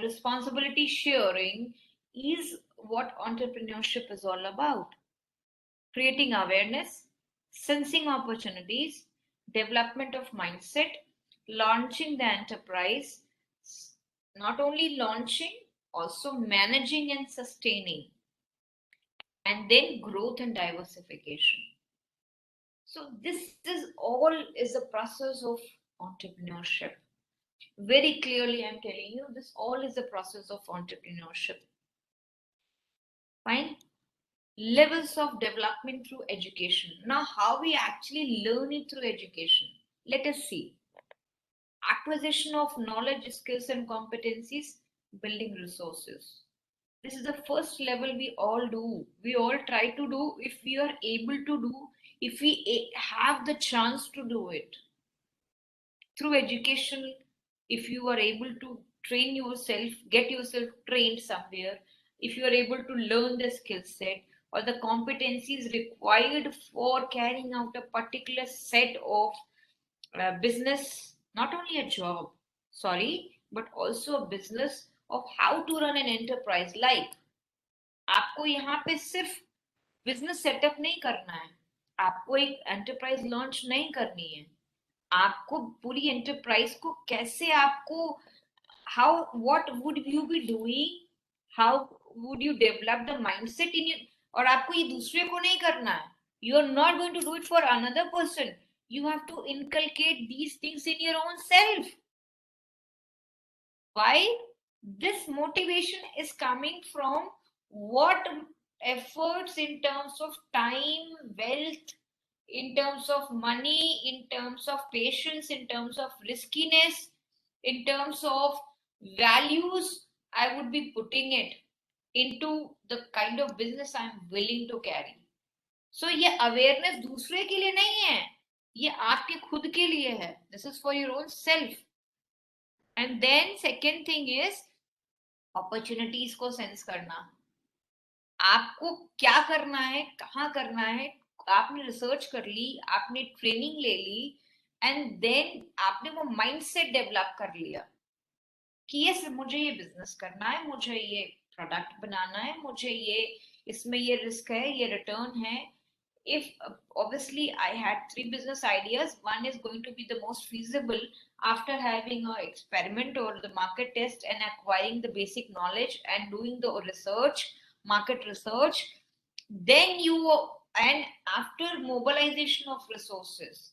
responsibility sharing is what entrepreneurship is all about. Creating awareness, sensing opportunities, development of mindset, launching the enterprise, not only launching, also managing and sustaining, and then growth and diversification. So this is all is a process of entrepreneurship. Very clearly, I'm telling you, this all is a process of entrepreneurship. Fine. Levels of development through education. Now, how we actually learn it through education. Let us see. Acquisition of knowledge, skills, and competencies, building resources. This is the first level we all do. We all try to do if we are able to do, if we have the chance to do it. Through education, if you are able to train yourself, get yourself trained somewhere, if you are able to learn the skill set or the competencies required for carrying out a particular set of business, not only a job, sorry, but also a business of how to run an enterprise. Like आपको यहाँ पे सिर्फ business setup नहीं करना है, आपको एक enterprise launch नहीं करनी है, आपको पूरी एंटरप्राइज को कैसे आपको how what would you be doing, how would you develop the mindset in your, और आपको ये दूसरे को नहीं करना है. You are not going to do it for another person. You have to inculcate these things in your own self. Why? This motivation is coming from what efforts in terms of time, wealth, in terms of money, in terms of patience, in terms of riskiness, in terms of values, I would be putting it into the kind of business I'm willing to carry. So ये awareness दूसरे के लिए नहीं है, ये आपके खुद के लिए है. This is for your own self. And then second thing is opportunities को sense करना. आपको क्या करना है, कहाँ करना है, आपने रिसर्च कर ली, आपने ट्रेनिंग ले ली, एंड देन आपने वो माइंडसेट डेवलप कर लिया कि यस मुझे ये बिजनेस करना है, मुझे ये प्रोडक्ट बनाना है, मुझे ये इसमें ये रिस्क है, ये रिटर्न है. If obviously I had 3 business ideas, one is going to be the most feasible after having an experiment or the market test and acquiring the basic knowledge and doing the research, market research. Then you and after mobilization of resources,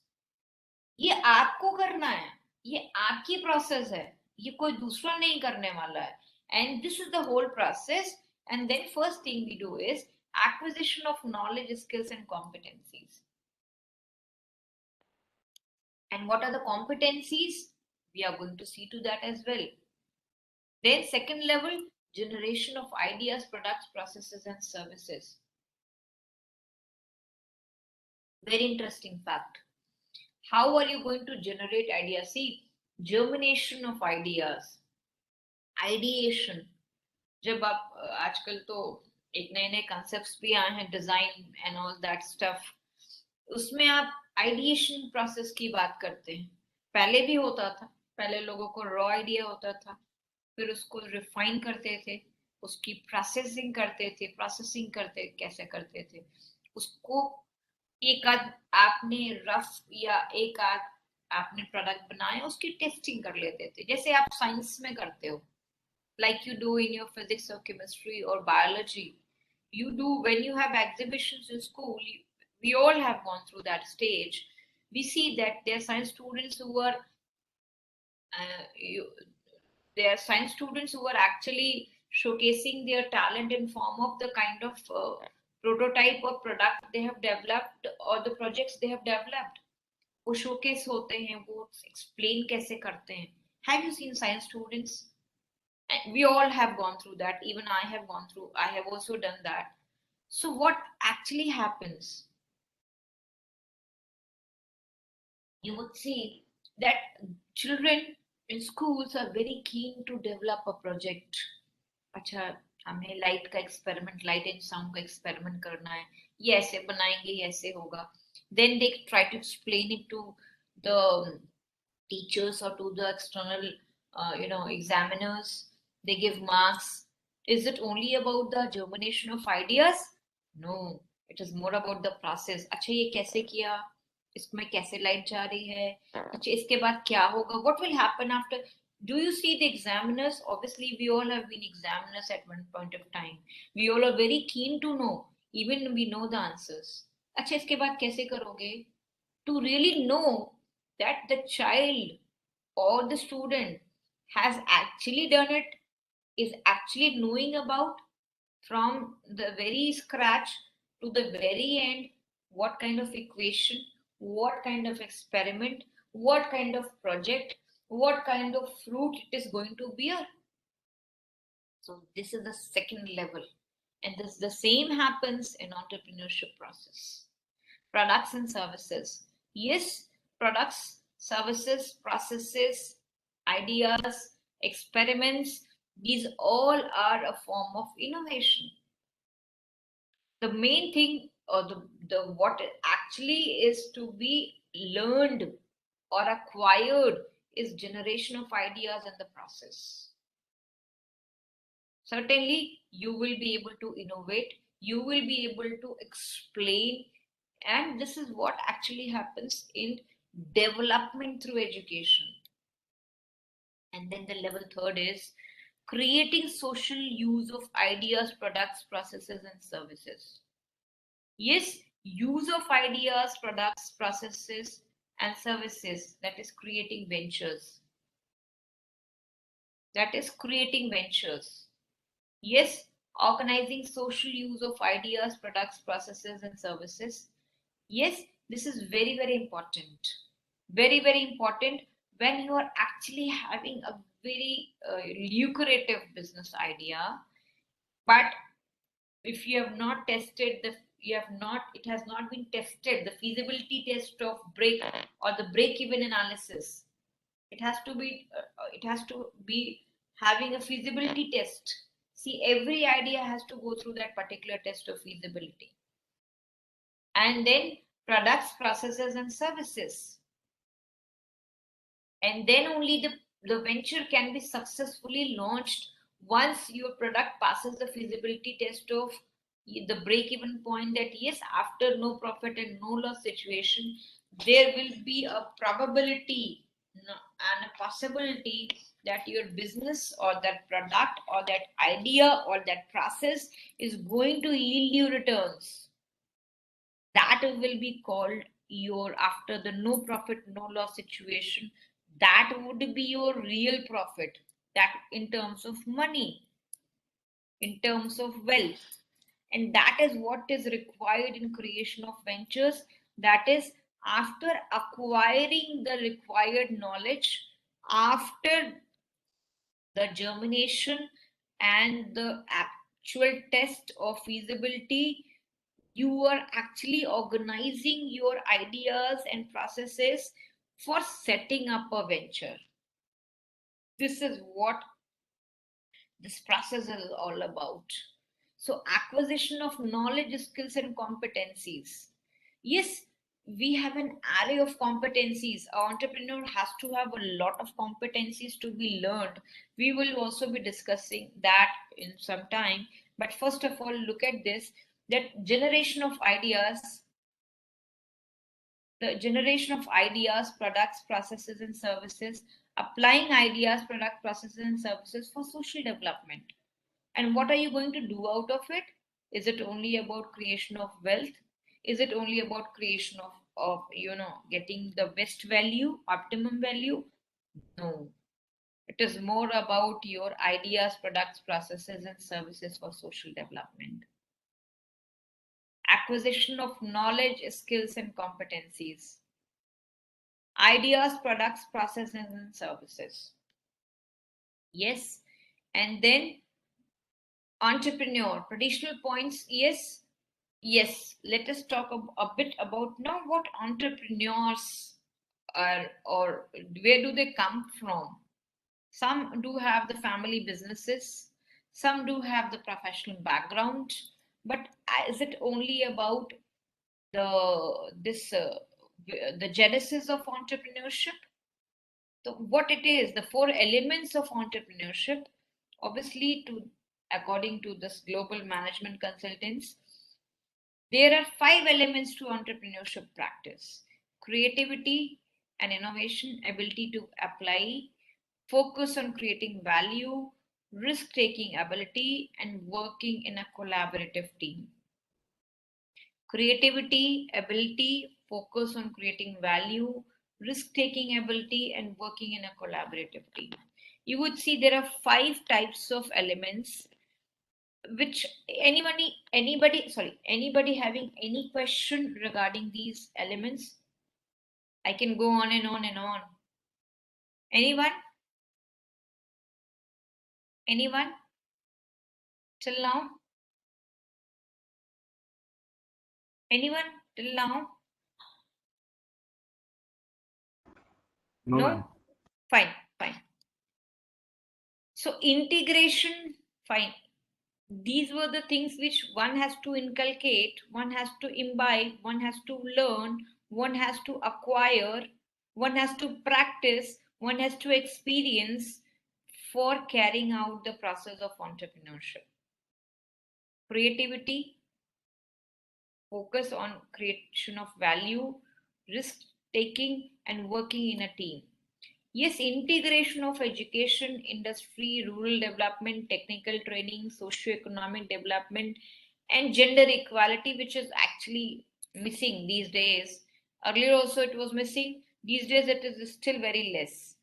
ये आपको करना है, ये आपकी process है, ये कोई दूसरा नहीं करने वाला है. And this is the whole process. And then first thing we do is acquisition of knowledge, skills and competencies. And what are the competencies? We are going to see to that as well. Then second level, generation of ideas, products, processes and services. Very interesting fact. How are you going to generate ideas? See, germination of ideas, ideation. जब आप आजकल तो एक नए नए concepts भी आए हैं, design and all that stuff, उसमें आप ideation process की बात करते हैं. पहले भी होता था, पहले लोगों को raw idea होता था, फिर उसको refine करते थे, उसकी processing करते कैसे करते थे, उसको एक आध आपने रफ या एक आध आपने प्रोडक्ट बनाया, उसकी टेस्टिंग कर लेते थे, जैसे आप साइंस में करते हो, like you do in your physics or chemistry or biology. You do when you have exhibitions in school. We all have gone through that stage. We see that there are science students who are actually showcasing their talent in form of the kind of prototype or product they have developed or the projects they have developed. वो showcase होते हैं, वो explain कैसे करते हैं. Have you seen science students? We all have gone through that. Even I have gone through. I have also done that. So what actually happens? You would see that children in schools are very keen to develop a project. अच्छा, हमें light का experiment, light and sound का experiment करना है, ये ऐसे बनाएंगे, ये ऐसे होगा. Then they try to explain it to the teachers or to the external, examiners. They give marks. Is it only about the germination of ideas? No, it is more about the process. अच्छा, ये कैसे किया, इसमें कैसे light जा रही है, अच्छा इसके बाद क्या होगा, what will happen after? Do you see the examiners? Obviously we all have been examiners at one point of time. We all are very keen to know, even we know the answers. अच्छा इसके बाद कैसे करोगे? To really know that the child or the student has actually done it, is actually knowing about from the very scratch to the very end, what kind of equation, what kind of experiment, what kind of project, what kind of fruit it is going to bear. So this is the second level, and this the same happens in entrepreneurship process. Products and services. Yes, products, services, processes, ideas, experiments, these all are a form of innovation. The main thing, or the what actually is to be learned or acquired, is generation of ideas in the process. Certainly you will be able to innovate, you will be able to explain, and this is what actually happens in development through education. And then the level third is creating social use of ideas, products, processes and services. Yes, use of ideas, products, processes and services, that is creating ventures. That is creating ventures. Yes, organizing social use of ideas, products, processes and services. Yes, this is very, very important. Very, very important when you are actually having a very lucrative business idea. But if you have not tested it has not been tested, the feasibility test of break or the break-even analysis. It has to be having a feasibility test. See, every idea has to go through that particular test of feasibility. And then products, processes and services. And then only the venture can be successfully launched once your product passes the feasibility test of the break-even point, that yes, after no profit and no loss situation, there will be a probability and a possibility that your business or that product or that idea or that process is going to yield you returns. that will be called your, after the no profit, no loss situation, that would be your real profit, that in terms of money, in terms of wealth. And that is what is required in creation of ventures. That is, after acquiring the required knowledge, after the germination and the actual test of feasibility, you are actually organizing your ideas and processes for setting up a venture. This is what this process is all about. So, acquisition of knowledge, skills, and competencies. Yes, we have an array of competencies. An entrepreneur has to have a lot of competencies to be learned. We will also be discussing that in some time. But first of all, look at this, that generation of ideas, the generation of ideas, products, processes, and services, applying ideas, product, processes, and services for social development. And what are you going to do out of it? Is it only about creation of wealth? Is it only about creation of getting the best value, optimum value? No. It is more about your ideas, products, processes, and services for social development. Acquisition of knowledge, skills, and competencies. Ideas, products, processes, and services. Yes. And then entrepreneur, traditional points. Yes, let us talk a bit about now what entrepreneurs are, or where do they come from. Some do have the family businesses, some do have the professional background, but is it only about the genesis of entrepreneurship? So what it is, the 4 elements of entrepreneurship, obviously, according to this global management consultants, there are 5 elements to entrepreneurship practice: creativity and innovation, ability to apply, focus on creating value, risk taking ability, and working in a collaborative team. Creativity, ability, focus on creating value, risk taking ability, and working in a collaborative team. You would see there are 5 types of elements. Which anybody having any question regarding these elements? I can go on and on and on. Anyone till now? Anyone till now? No. Fine. So integration, fine. These were the things which one has to inculcate, one has to imbibe, one has to learn, one has to acquire, one has to practice, one has to experience for carrying out the process of entrepreneurship. Creativity, focus on creation of value, risk taking, and working in a team. Yes, integration of education, industry, rural development, technical training, socio-economic development, and gender equality, which is actually missing these days. Earlier also it was missing. These days it is still very less.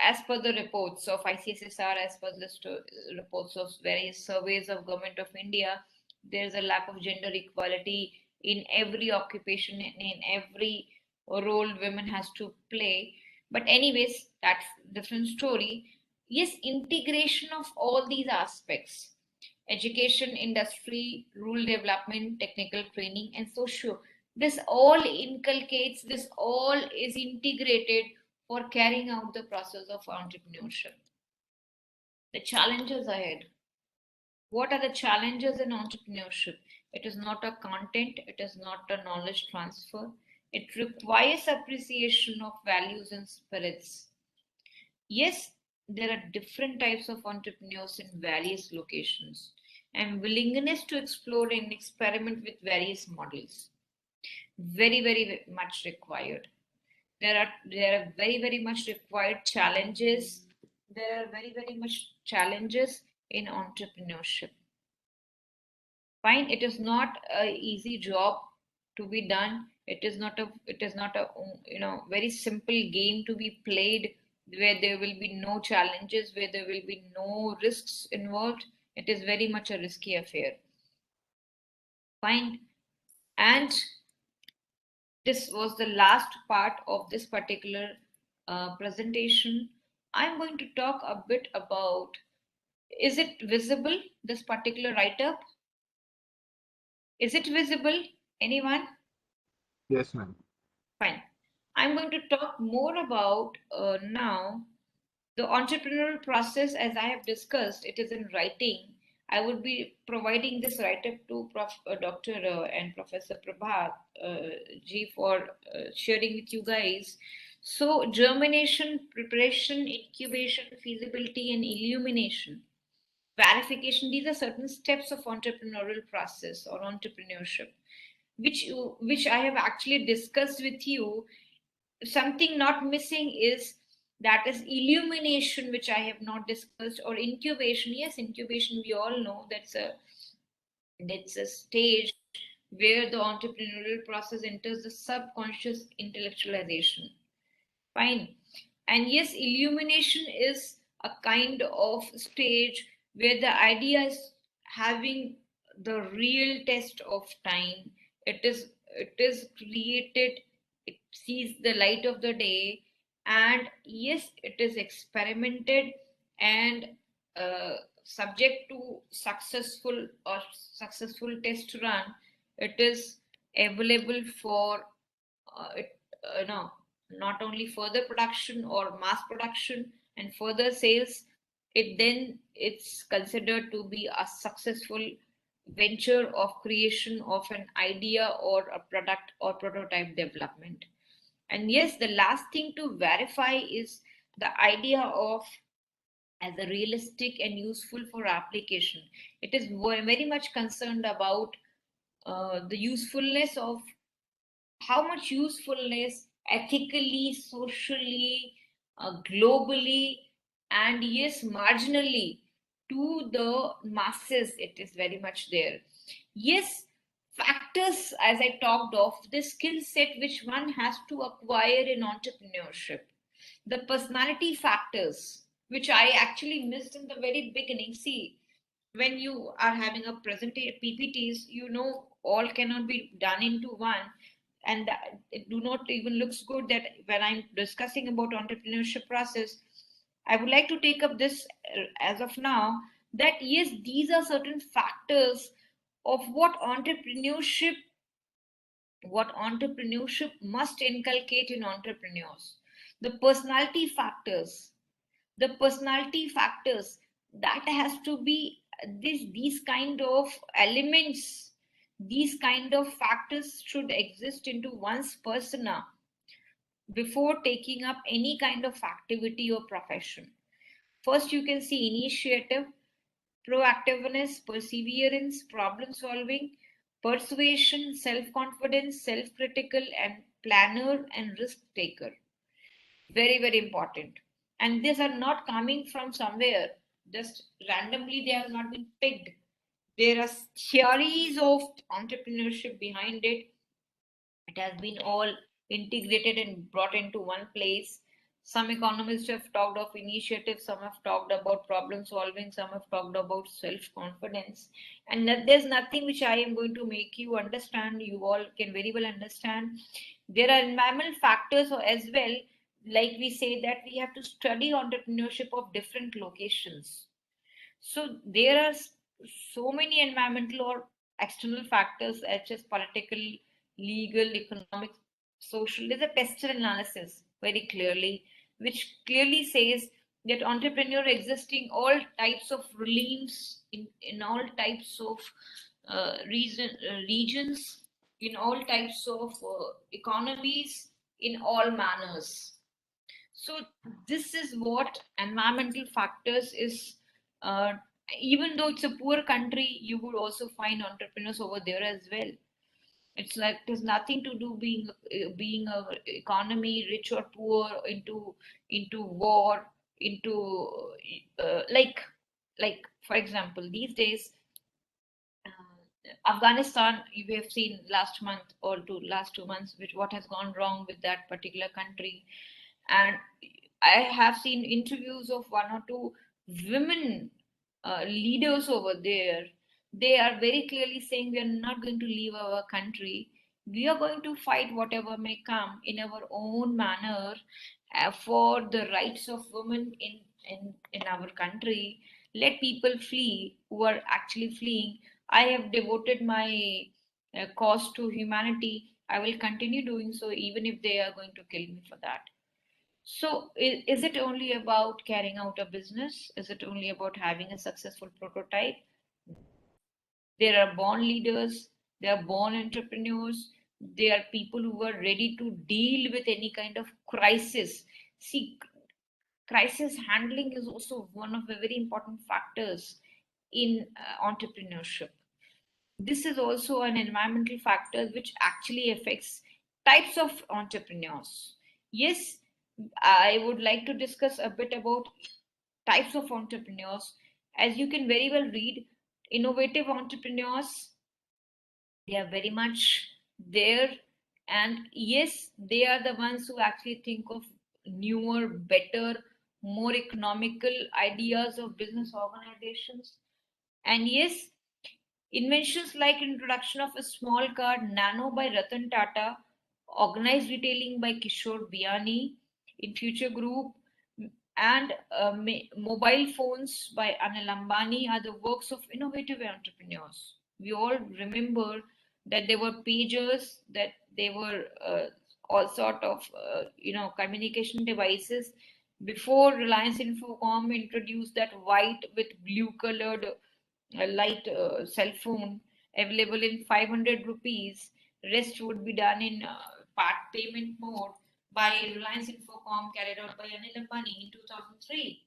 As per the reports of ICSSR, as per the reports of various surveys of Government of India, there is a lack of gender equality in every occupation, in every role women has to play. But anyways, that's different story. Yes, integration of all these aspects: education, industry, rural development, technical training, and socio. This all inculcates, this all is integrated for carrying out the process of entrepreneurship. The challenges ahead. What are the challenges in entrepreneurship? It is not a content, it is not a knowledge transfer. It requires appreciation of values and spirits. Yes, there are different types of entrepreneurs in various locations, and willingness to explore and experiment with various models. Very, very much required. There are very much required challenges. There are very much challenges in entrepreneurship. Fine, it is not an easy job. to be done. It is not a very simple game to be played where there will be no challenges, where there will be no risks involved. It is very much a risky affair. Fine. And this was the last part of this particular presentation. I'm going to talk a bit about, is it visible, this particular write-up? Is it visible? Anyone? Yes, ma'am. Fine. I'm going to talk more about now the entrepreneurial process. As I have discussed, it is in writing. I would be providing this write-up to Dr. And Professor Prabhat G for sharing with you guys. So germination, preparation, incubation, feasibility, and illumination, verification, these are certain steps of entrepreneurial process or entrepreneurship, which I have actually discussed with you. Something not missing is that is illumination, which I have not discussed, or incubation. Yes, incubation, we all know that's a stage where the entrepreneurial process enters the subconscious intellectualization. Fine. And yes, illumination is a kind of stage where the idea is having the real test of time. It is created, it sees the light of the day, and yes, it is experimented and subject to successful test run. It is available for it, no, not only further production or mass production and further sales. It's considered to be a successful venture of creation of an idea or a product or prototype development. And yes, the last thing to verify is the idea of as a realistic and useful for application. It is very much concerned about the usefulness of how much usefulness ethically, socially, globally, and yes, marginally to the masses. It is very much there. Yes, factors, as I talked of, the skill set which one has to acquire in entrepreneurship, the personality factors, which I actually missed in the very beginning. See, when you are having a presentation PPTs, all cannot be done into one, and it do not even looks good that when I'm discussing about entrepreneurship process, I would like to take up this as of now, that yes, these are certain factors of what entrepreneurship must inculcate in entrepreneurs. The personality factors, that has to be these kind of elements, these kind of factors should exist into one's persona before taking up any kind of activity or profession. First, you can see initiative, proactiveness, perseverance, problem solving, persuasion, self confidence, self critical, and planner and risk taker. Very, very important. And these are not coming from somewhere, just randomly, they have not been picked. There are theories of entrepreneurship behind it. It has been all integrated and brought into one place. Some economists have talked of initiative, some have talked about problem solving, some have talked about self confidence. And there's nothing which I am going to make you understand. You all can very well understand. There are environmental factors as well. Like we say that we have to study entrepreneurship of different locations. So there are so many environmental or external factors such as political, legal, economic, social. There's a pestle analysis very clearly, which clearly says that entrepreneur existing all types of reliefs in all types of regions, in all types of economies, in all manners. So this is what environmental factors is. Uh, Even though it's a poor country, you would also find entrepreneurs over there as well. It's like there's nothing to do being a economy, rich or poor, into war, into like for example, these days Afghanistan, we have seen last month or last 2 months, which what has gone wrong with that particular country. And I have seen interviews of one or two women leaders over there. They are very clearly saying we are not going to leave our country. We are going to fight whatever may come in our own manner for the rights of women in our country. Let people flee who are actually fleeing. I have devoted my cause to humanity. I will continue doing so even if they are going to kill me for that. So, is it only about carrying out a business? Is it only about having a successful prototype? There are born leaders, there are born entrepreneurs, there are people who are ready to deal with any kind of crisis. See, crisis handling is also one of the very important factors in entrepreneurship. This is also an environmental factor which actually affects types of entrepreneurs. Yes, I would like to discuss a bit about types of entrepreneurs. As you can very well read, innovative entrepreneurs, they are very much there. And yes, they are the ones who actually think of newer, better, more economical ideas of business organizations. And yes, inventions like introduction of a small car Nano by Ratan Tata, organized retailing by Kishore Biani in Future Group, and mobile phones by Anil Ambani are the works of innovative entrepreneurs. We all remember that there were pagers, that they were all sort of communication devices before Reliance Infocom introduced that white with blue colored light cell phone available in 500 rupees. Rest would be done in part payment mode by Reliance Infocom, carried out by Anil Ambani in 2003.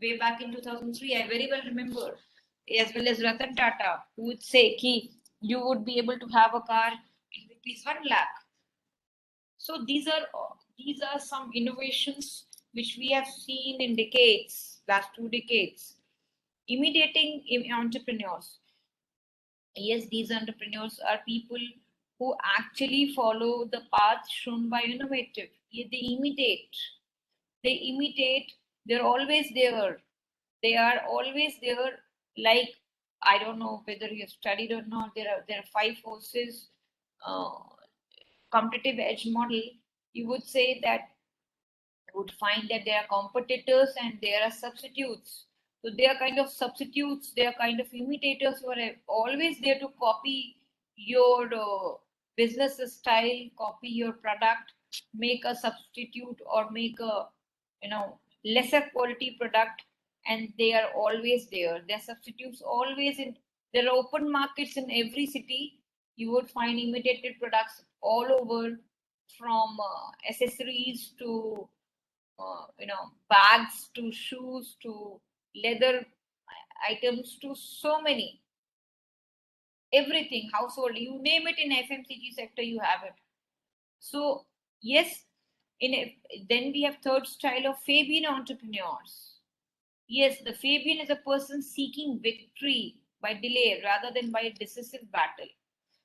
Way back in 2003, I very well remember, as well as Ratan Tata, who would say, Ki, you would be able to have a car in rupees 1 lakh. So these are some innovations which we have seen in decades, last 2 decades. Imitating entrepreneurs. Yes, these entrepreneurs are people who actually follow the path shown by innovative. They imitate. They imitate. They're always there. They are always there. Like, I don't know whether you have studied or not. There are 5 forces. Uh, Competitive edge model. You would say that would find that there are competitors and there are substitutes. So they are kind of substitutes, they are kind of imitators who are always there to copy your business style, copy your product, make a substitute or make a lesser quality product, and they are always there. Their substitutes always in there are open markets in every city. You would find imitated products all over, from accessories to bags to shoes to leather items to so many, everything, household, you name it. In FMCG sector you have it. So yes, then we have third style of Fabian entrepreneurs. Yes, the Fabian is a person seeking victory by delay rather than by a decisive battle.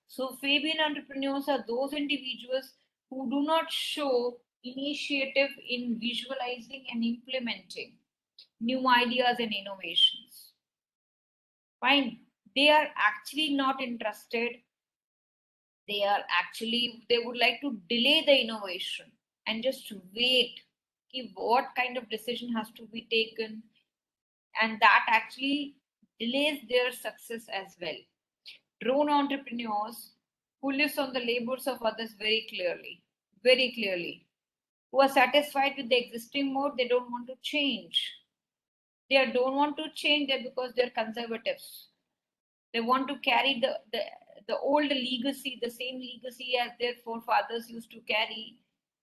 So Fabian entrepreneurs are those individuals who do not show initiative in visualizing and implementing new ideas and innovations. Fine. They are actually not interested. They would like to delay the innovation and just wait. What kind of decision has to be taken, and that actually delays their success as well. Drone entrepreneurs who lives on the labors of others very clearly, who are satisfied with the existing mode, they don't want to change. They don't want to change there because they're conservatives. They want to carry the old legacy, the same legacy as their forefathers used to carry,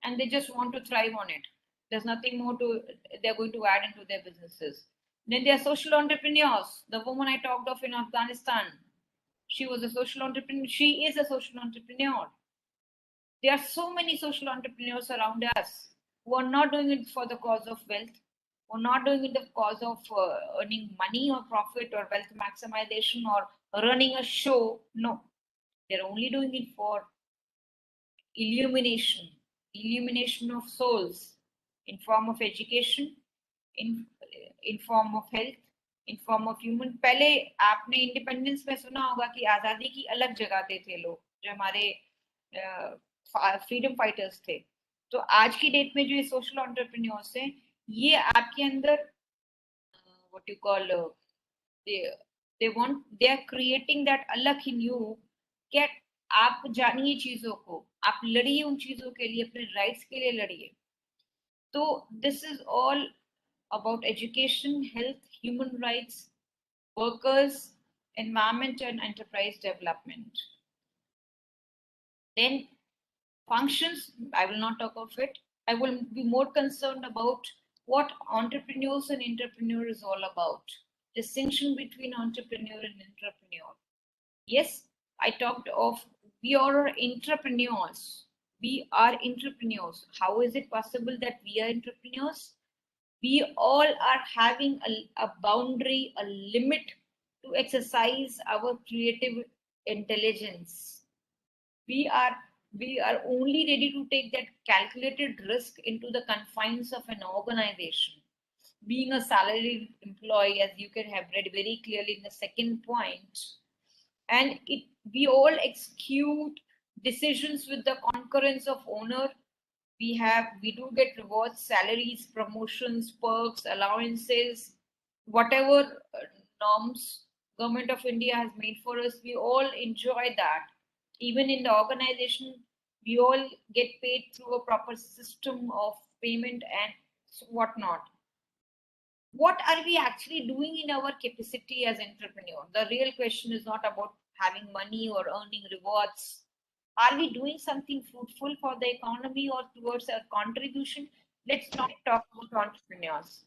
and they just want to thrive on it. There's nothing more they're going to add into their businesses. Then there are social entrepreneurs. The woman I talked of in Afghanistan, she was a social entrepreneur. She is a social entrepreneur. There are so many social entrepreneurs around us who are not doing it for the cause of wealth, or not doing it because of earning money or profit or wealth maximization or running a show. No, they're only doing it for illumination of souls in form of education, in form of health, in form of human. पहले आपने independence में सुना होगा कि आजादी की अलग जगाते थे लोग जो हमारे फ्रीडम फाइटर्स थे. तो आज की डेट में जो ये सोशल एंटरप्रेन्योर्स हैं, ये आपके अंदर what you call they are creating that अलग in you. क्या आप जानिए चीजों को, आप लड़िए उन चीजों के लिए, अपने राइट्स के लिए लड़िए. तो this is all about education, health, human rights, workers, environment, and enterprise development. Then functions, I will not talk of it. I will be more concerned about what entrepreneurs and entrepreneur is all about. Distinction between entrepreneur and entrepreneur. Yes, I talked of we are entrepreneurs. We are entrepreneurs. How is it possible that we are entrepreneurs? We all are having a boundary, a limit to exercise our creative intelligence. We are only ready to take that calculated risk into the confines of an organization. Being a salaried employee, as you can have read very clearly in the second point, and we all execute decisions with the concurrence of owner. We do get rewards, salaries, promotions, perks, allowances, whatever norms government of India has made for us. We all enjoy that. Even in the organization, we all get paid through a proper system of payment and whatnot. What are we actually doing in our capacity as entrepreneur? The real question is not about having money or earning rewards. Are we doing something fruitful for the economy or towards a contribution? Let's not talk about entrepreneurs.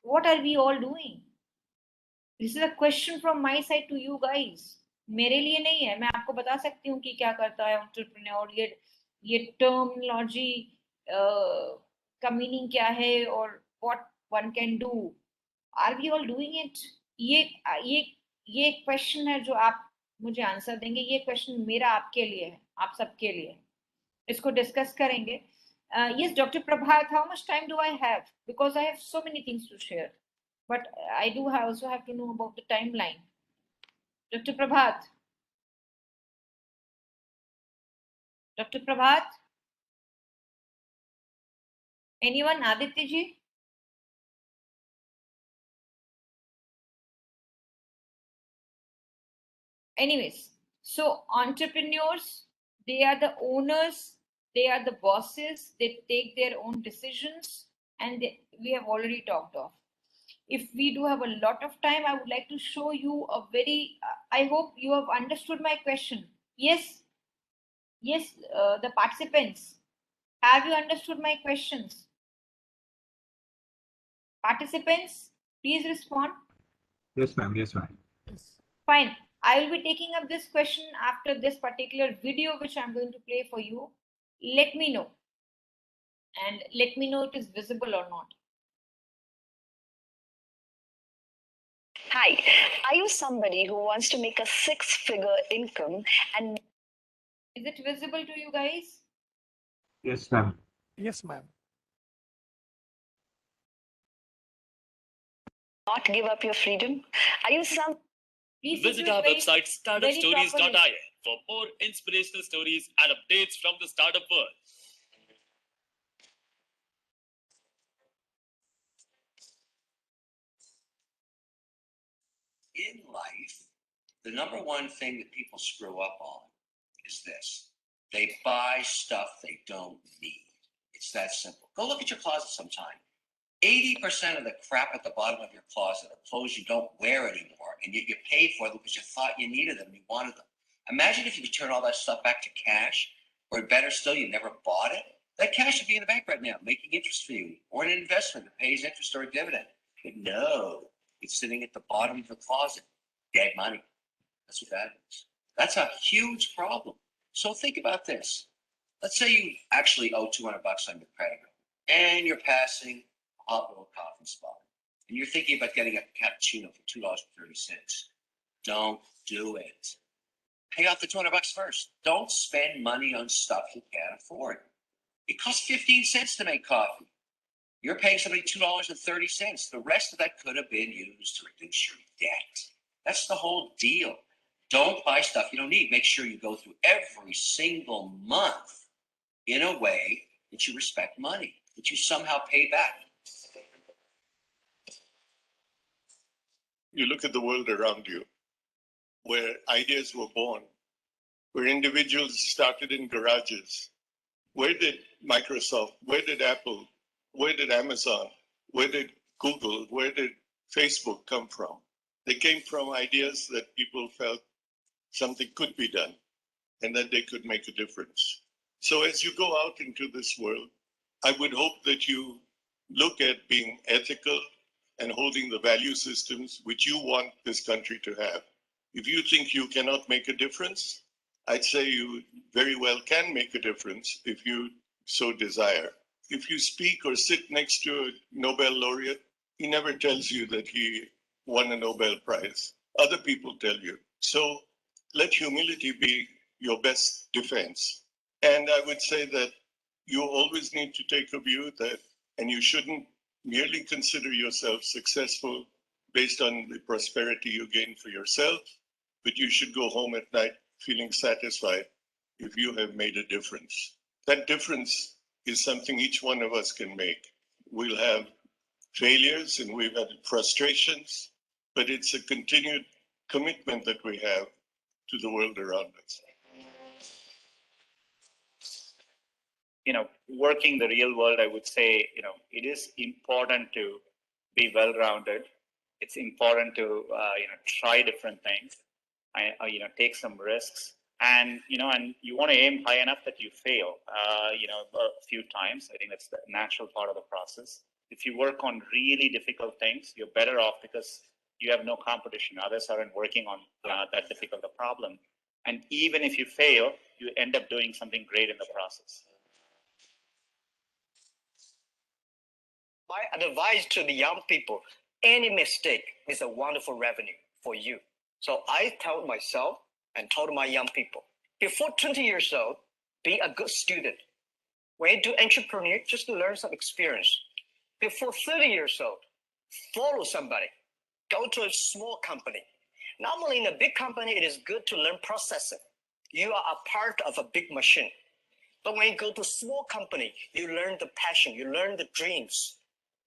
What are we all doing? This is a question from my side to you guys. मेरे लिए नहीं है, मैं आपको बता सकती हूँ कि क्या करता है entrepreneur, ये terminology का meaning क्या है और what one can do. Are we all doing it? ये question है जो आप मुझे आंसर देंगे. ये क्वेश्चन मेरा आपके लिए है, आप सबके लिए. इसको डिस्कस करेंगे. Yes, Dr. Prabhat, how much time do I have? Because I have so many things to share, but I do also have to know about the timeline. Dr. Prabhat. Dr. Prabhat? Anyone? Aditya ji? Anyways, so entrepreneurs, they are the owners, they are the bosses, they take their own decisions, and we have already talked of. If we do have a lot of time, I would like to show you a very, I hope you have understood my question. Yes, yes, the participants, have you understood my questions? Participants, please respond. Yes, ma'am. Yes, ma'am. Fine. I will be taking up this question after this particular video, which I'm going to play for you. Let me know. And let me know if it is visible or not. Hi, are you somebody who wants to make a six-figure income and Is it visible to you guys? Yes, ma'am. Yes, ma'am. not give up your freedom? Are you some Please Visit our very- website very startupstories.in properly. for more inspirational stories and updates from the startup world. In life, the number one thing that people screw up on is this. They buy stuff they don't need. It's that simple. Go look at your closet sometime. 80% of the crap at the bottom of your closet are clothes you don't wear anymore, and yet you paid for them because you thought you needed them, you wanted them. Imagine if you could turn all that stuff back to cash, or better still, you never bought it. That cash would be in the bank right now, making interest for you, or an investment that pays interest or a dividend. But no, it's sitting at the bottom of the closet. Dead money. That's what that is. That's a huge problem. So think about this. Let's say you actually owe $200 on your credit card, and you're passing hot little coffee spot, and you're thinking about getting a cappuccino for $2.30, don't do it. Pay off the $200 first. Don't spend money on stuff you can't afford. It costs 15 cents to make coffee. You're paying somebody $2.30. The rest of that could have been used to reduce your debt. That's the whole deal. Don't buy stuff you don't need. Make sure you go through every single month in a way that you respect money, that you somehow pay back. You look at the world around you, where ideas were born, where individuals started in garages. Where did Microsoft, where did Apple, where did Amazon, where did Google, where did Facebook come from? They came from ideas that people felt something could be done and that they could make a difference. So as you go out into this world, I would hope that you look at being ethical and holding the value systems which you want this country to have. If you think you cannot make a difference, I'd say you very well can make a difference if you so desire. If you speak or sit next to a Nobel laureate, he never tells you that he won a Nobel Prize. Other people tell you. So let humility be your best defense. And I would say that you always need to take a view that, and you shouldn't merely consider yourself successful based on the prosperity you gain for yourself, but you should go home at night feeling satisfied if you have made a difference. That difference is something each one of us can make. We'll have failures and we've had frustrations, but it's a continued commitment that we have to the world around us. Working the real world, I would say, it is important to be well-rounded. It's important to, try different things, take some risks, and you want to aim high enough that you fail, a few times. I think that's the natural part of the process. If you work on really difficult things, you're better off because you have no competition. Others aren't working on that difficult a problem. And even if you fail, you end up doing something great in the process. My advice to the young people, any mistake is a wonderful revenue for you. So I told myself and told my young people, before 20 years old, be a good student. When you do entrepreneur, just learn some experience. Before 30 years old, follow somebody. Go to a small company. Normally in a big company, it is good to learn processing. You are a part of a big machine. But when you go to a small company, you learn the passion, you learn the dreams.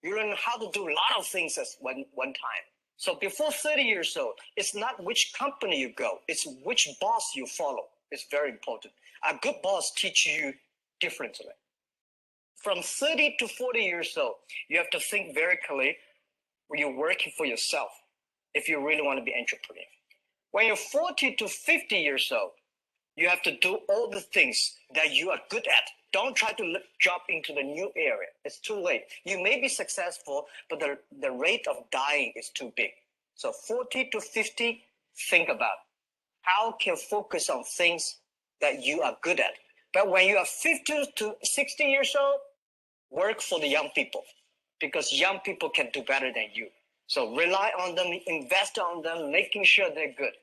You learn how to do a lot of things at one time. So before 30 years old, it's not which company you go, it's which boss you follow. It's very important. A good boss teaches you differently. From 30 to 40 years old, you have to think very clearly when you're working for yourself, if you really want to be an entrepreneur. When you're 40 to 50 years old, you have to do all the things that you are good at. Don't try to jump into the new area. It's too late. You may be successful, but the rate of dying is too big. So 40 to 50, think about how can focus on things that you are good at. But when you are 50 to 60 years old, work for the young people because young people can do better than you. So rely on them, invest on them, making sure they're good.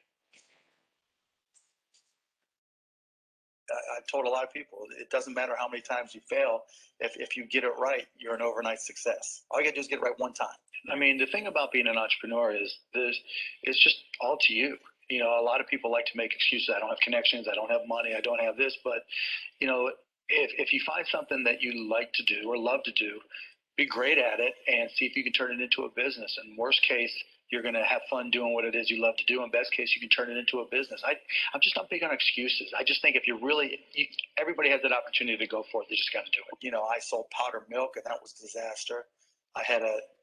I've told a lot of people, it doesn't matter how many times you fail. If you get it right, you're an overnight success. All you gotta do is get it right one time. I mean, the thing about being an entrepreneur is it's just all to you. A lot of people like to make excuses. I don't have connections. I don't have money. I don't have this. But, if you find something that you like to do or love to do, be great at it and see if you can turn it into a business. And worst case, you're going to have fun doing what it is you love to do. In best case, you can turn it into a business. I'm just not big on excuses. I just think if everybody has that opportunity to go for it. They just got to do it. I sold powdered milk and that was a disaster. I had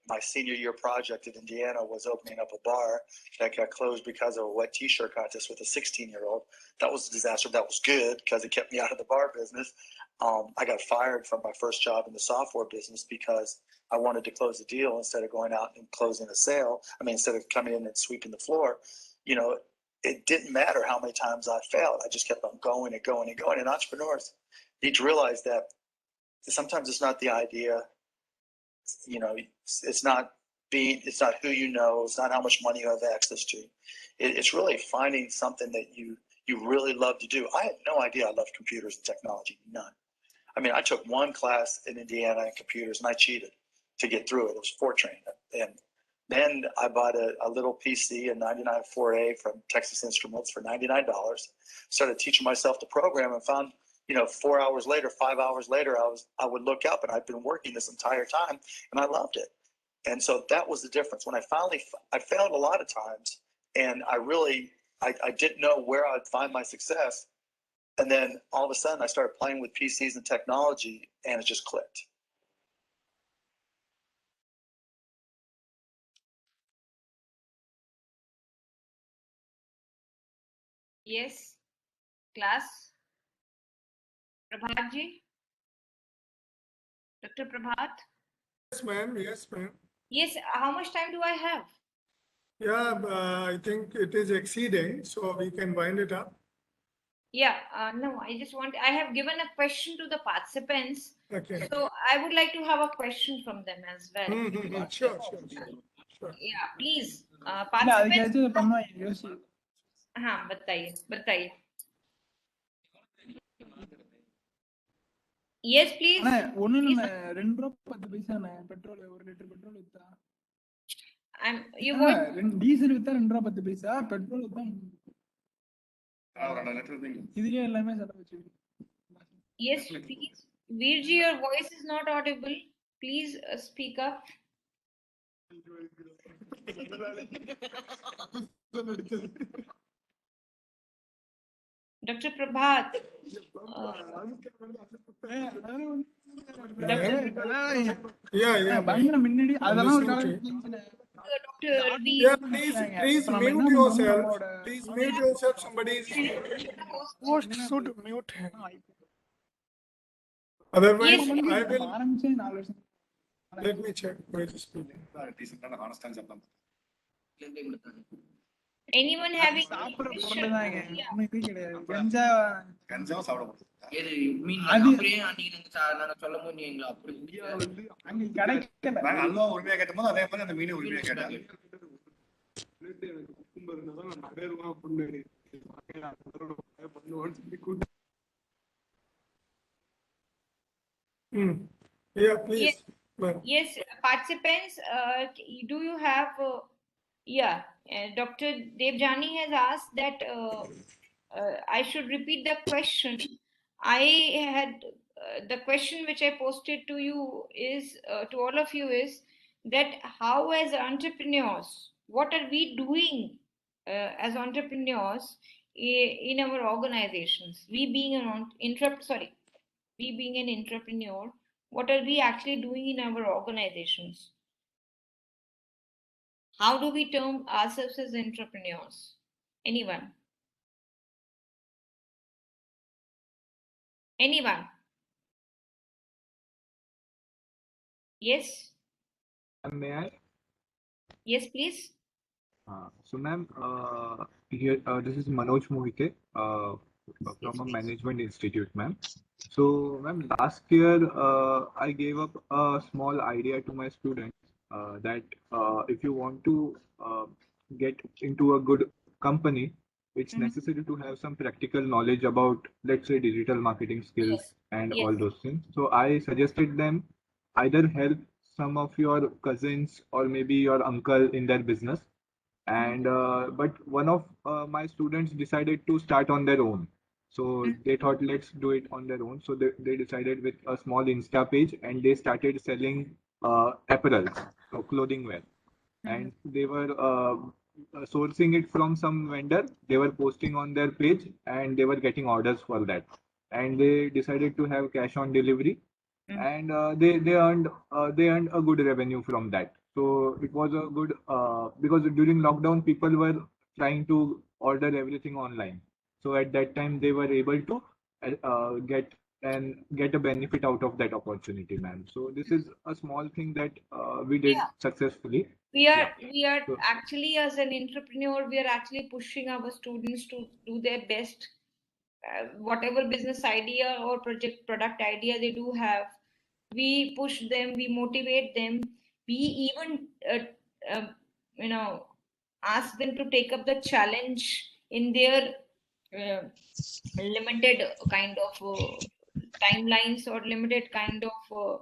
my senior year project in Indiana was opening up a bar that got closed because of a wet t-shirt contest with a 16-year-old. That was a disaster. That was good because it kept me out of the bar business. I got fired from my first job in the software business because I wanted to close the deal instead of going out and closing a sale. Instead of coming in and sweeping the floor, it didn't matter how many times I failed. I just kept on going and going and going. And entrepreneurs need to realize that sometimes it's not the idea You know, it's not who you know, it's not how much money you have access to. It's really finding something that you really love to do. I had no idea I loved computers and technology, none. I mean, I took one class in Indiana in computers and I cheated to get through it. It was Fortran. And then I bought a little PC, a 99.4A from Texas Instruments for $99. Started teaching myself to program and found, 4 hours later, 5 hours later, I would look up and I'd been working this entire time and I loved it. And so that was the difference. When I failed a lot of times and I didn't know where I'd find my success. And then all of a sudden I started playing with PCs and technology and it just clicked. Yes, class. Prabhat ji? Dr. Prabhat? Yes, ma'am. Yes, ma'am. Yes, how much time do I have? Yeah, I think it is exceeding, so we can wind it up. Yeah, no, I have given a question to the participants. Okay. So I would like to have a question from them as well. Sure. Yeah, please, ना participants. कैसे पन्ना है Yoshi हाँ, बताइए. Yes, please. அண்ணா ஒண்ணு இல்ல 2 ரூபாய் 10 பைசா அண்ணா petrol 1 litre petrol வித்தா diesel வித்தா 2 ரூபாய் 10 பைசா பெட்ரோல் வித்தா இதுலயே எல்லாமே செலவு வச்சு Yes, please. Virji, your voice is not audible. Please speak up. Dr. Prabhat. Yeah. பயங்கர முன்னாடி அதெல்லாம் ஒரு காலம் Yeah, please mute yourself. Please mute yourself. Somebody is host should mute him. Otherwise, I will. ஆரம்பிச்சே 4 வருஷம் Let me check. Where is speaking? Anyone having சாப்பிடுற any பொருள் question? தாங்க ஒண்ணும் இது கிடையாது கஞ்சா சாப்பிட அங்க கிடைக்கல நாங்க அல்வா உரிமையா கேட்டோம் அதே மாதிரி அந்த மீன் உரிமையா கேட்டாங்க Yeah, please. Yes, participants, do you have, Dr. Devjani has asked that I should repeat the question. I had, the question which I posted to you is, to all of you is, that how as entrepreneurs, what are we doing as entrepreneurs in our organizations? We being an entrepreneur, what are we actually doing in our organizations? How do we term ourselves as entrepreneurs? Anyone? Yes? May I? Yes, please. So, ma'am, here this is Manoj Mohike from a management institute, ma'am. So, ma'am, last year I gave up a small idea to my students that if you want to get into a good company, it's necessary to have some practical knowledge about, let's say, digital marketing skills and all those things. So I suggested them either help some of your cousins or maybe your uncle in their business. And but one of my students decided to start on their own. So they thought, let's do it on their own. So they decided with a small Insta page and they started selling apparel, so clothing wear. And they were sourcing it from some vendor. They were posting on their page and they were getting orders for that. And they decided to have cash on delivery, and they earned a good revenue from that. So it was a good because during lockdown people were trying to order everything online. So at that time they were able to get a benefit out of that opportunity, ma'am. So this is a small thing that we did successfully. We are actually, as an entrepreneur, we are actually pushing our students to do their best. Whatever business idea or product idea they do have, we push them, we motivate them, we even ask them to take up the challenge in their limited kind of timelines or limited kind of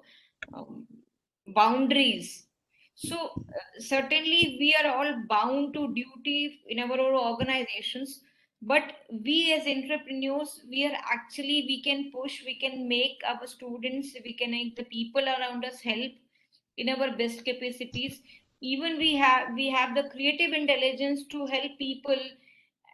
boundaries. So certainly we are all bound to duty in our own organizations, but we as entrepreneurs, we can push, we can make our students, we can make the people around us help in our best capacities. Even we have the creative intelligence to help people,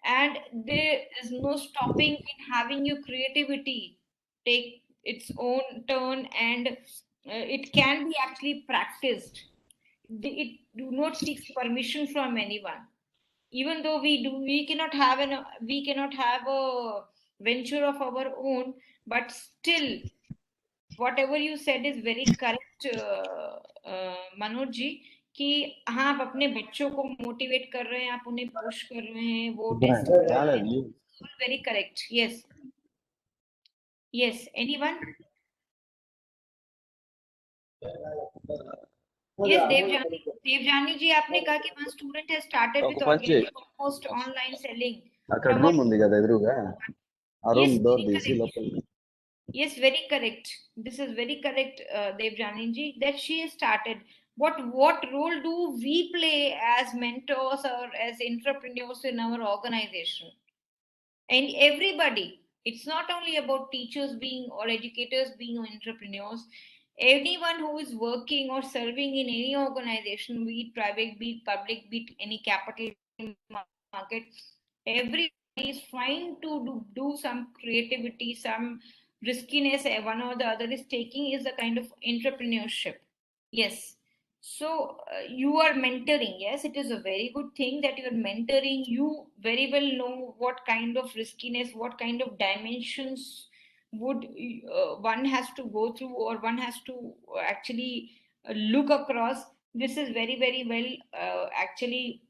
and there is no stopping in having your creativity take its own turn, and it can be actually practiced. It do not seek permission from anyone. Even though we cannot have a venture of our own, but still whatever you said is very correct, Manoj ji, कि हाँ आप अपने बच्चों को motivate कर रहे हैं, आप उन्हें पुश कर रहे हैं, वो टेस्ट कर रहे हैं, very correct. Yes yes, anyone? Yes, Devjani ji, आपने कहा कि one student has started with already almost online selling. అక్కడ రూమ్ ఉంది కదా ఎదురుగా ఆ రూమ్ డోర్ తీసి లోపల Yes, very correct. This is very correct, Devjani ji, that she has started. What role do we play as mentors or as entrepreneurs in our organization? And everybody, it's not only about teachers being or educators being entrepreneurs. Anyone who is working or serving in any organization, be it private, be it public, be it any capital market, everybody is trying to do some creativity, some riskiness, one or the other is taking, is a kind of entrepreneurship. Yes. So you are mentoring. Yes, it is a very good thing that you are mentoring. You very well know what kind of riskiness, what kind of dimensions would one has to go through, or one has to actually look across. This is very, very well actually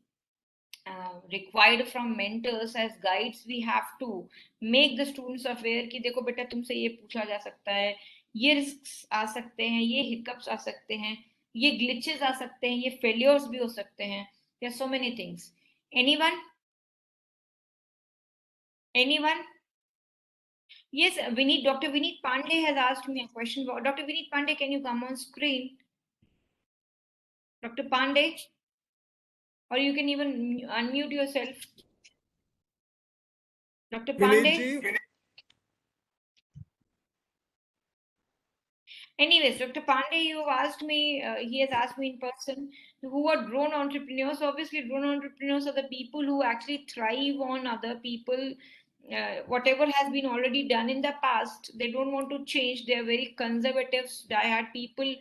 required from mentors. As guides, we have to make the students aware कि देखो बेटा तुमसे ये पूछा जा सकता है, ये risks आ सकते हैं, ये hiccups आ सकते हैं, ये glitches आ सकते हैं, ये failures भी हो सकते हैं. There are so many things. Anyone? Yes, Dr. Vineet Pandey has asked me a question. Dr. Vineet Pandey, can you come on screen? Dr. Pandey? Or you can even unmute yourself. Dr. Pandey? Anyways, Dr. Pandey, you asked me, he has asked me in person, who are drone entrepreneurs. Obviously, drone entrepreneurs are the people who actually thrive on other people. Whatever has been already done in the past, they don't want to change. They are very conservative, diehard people,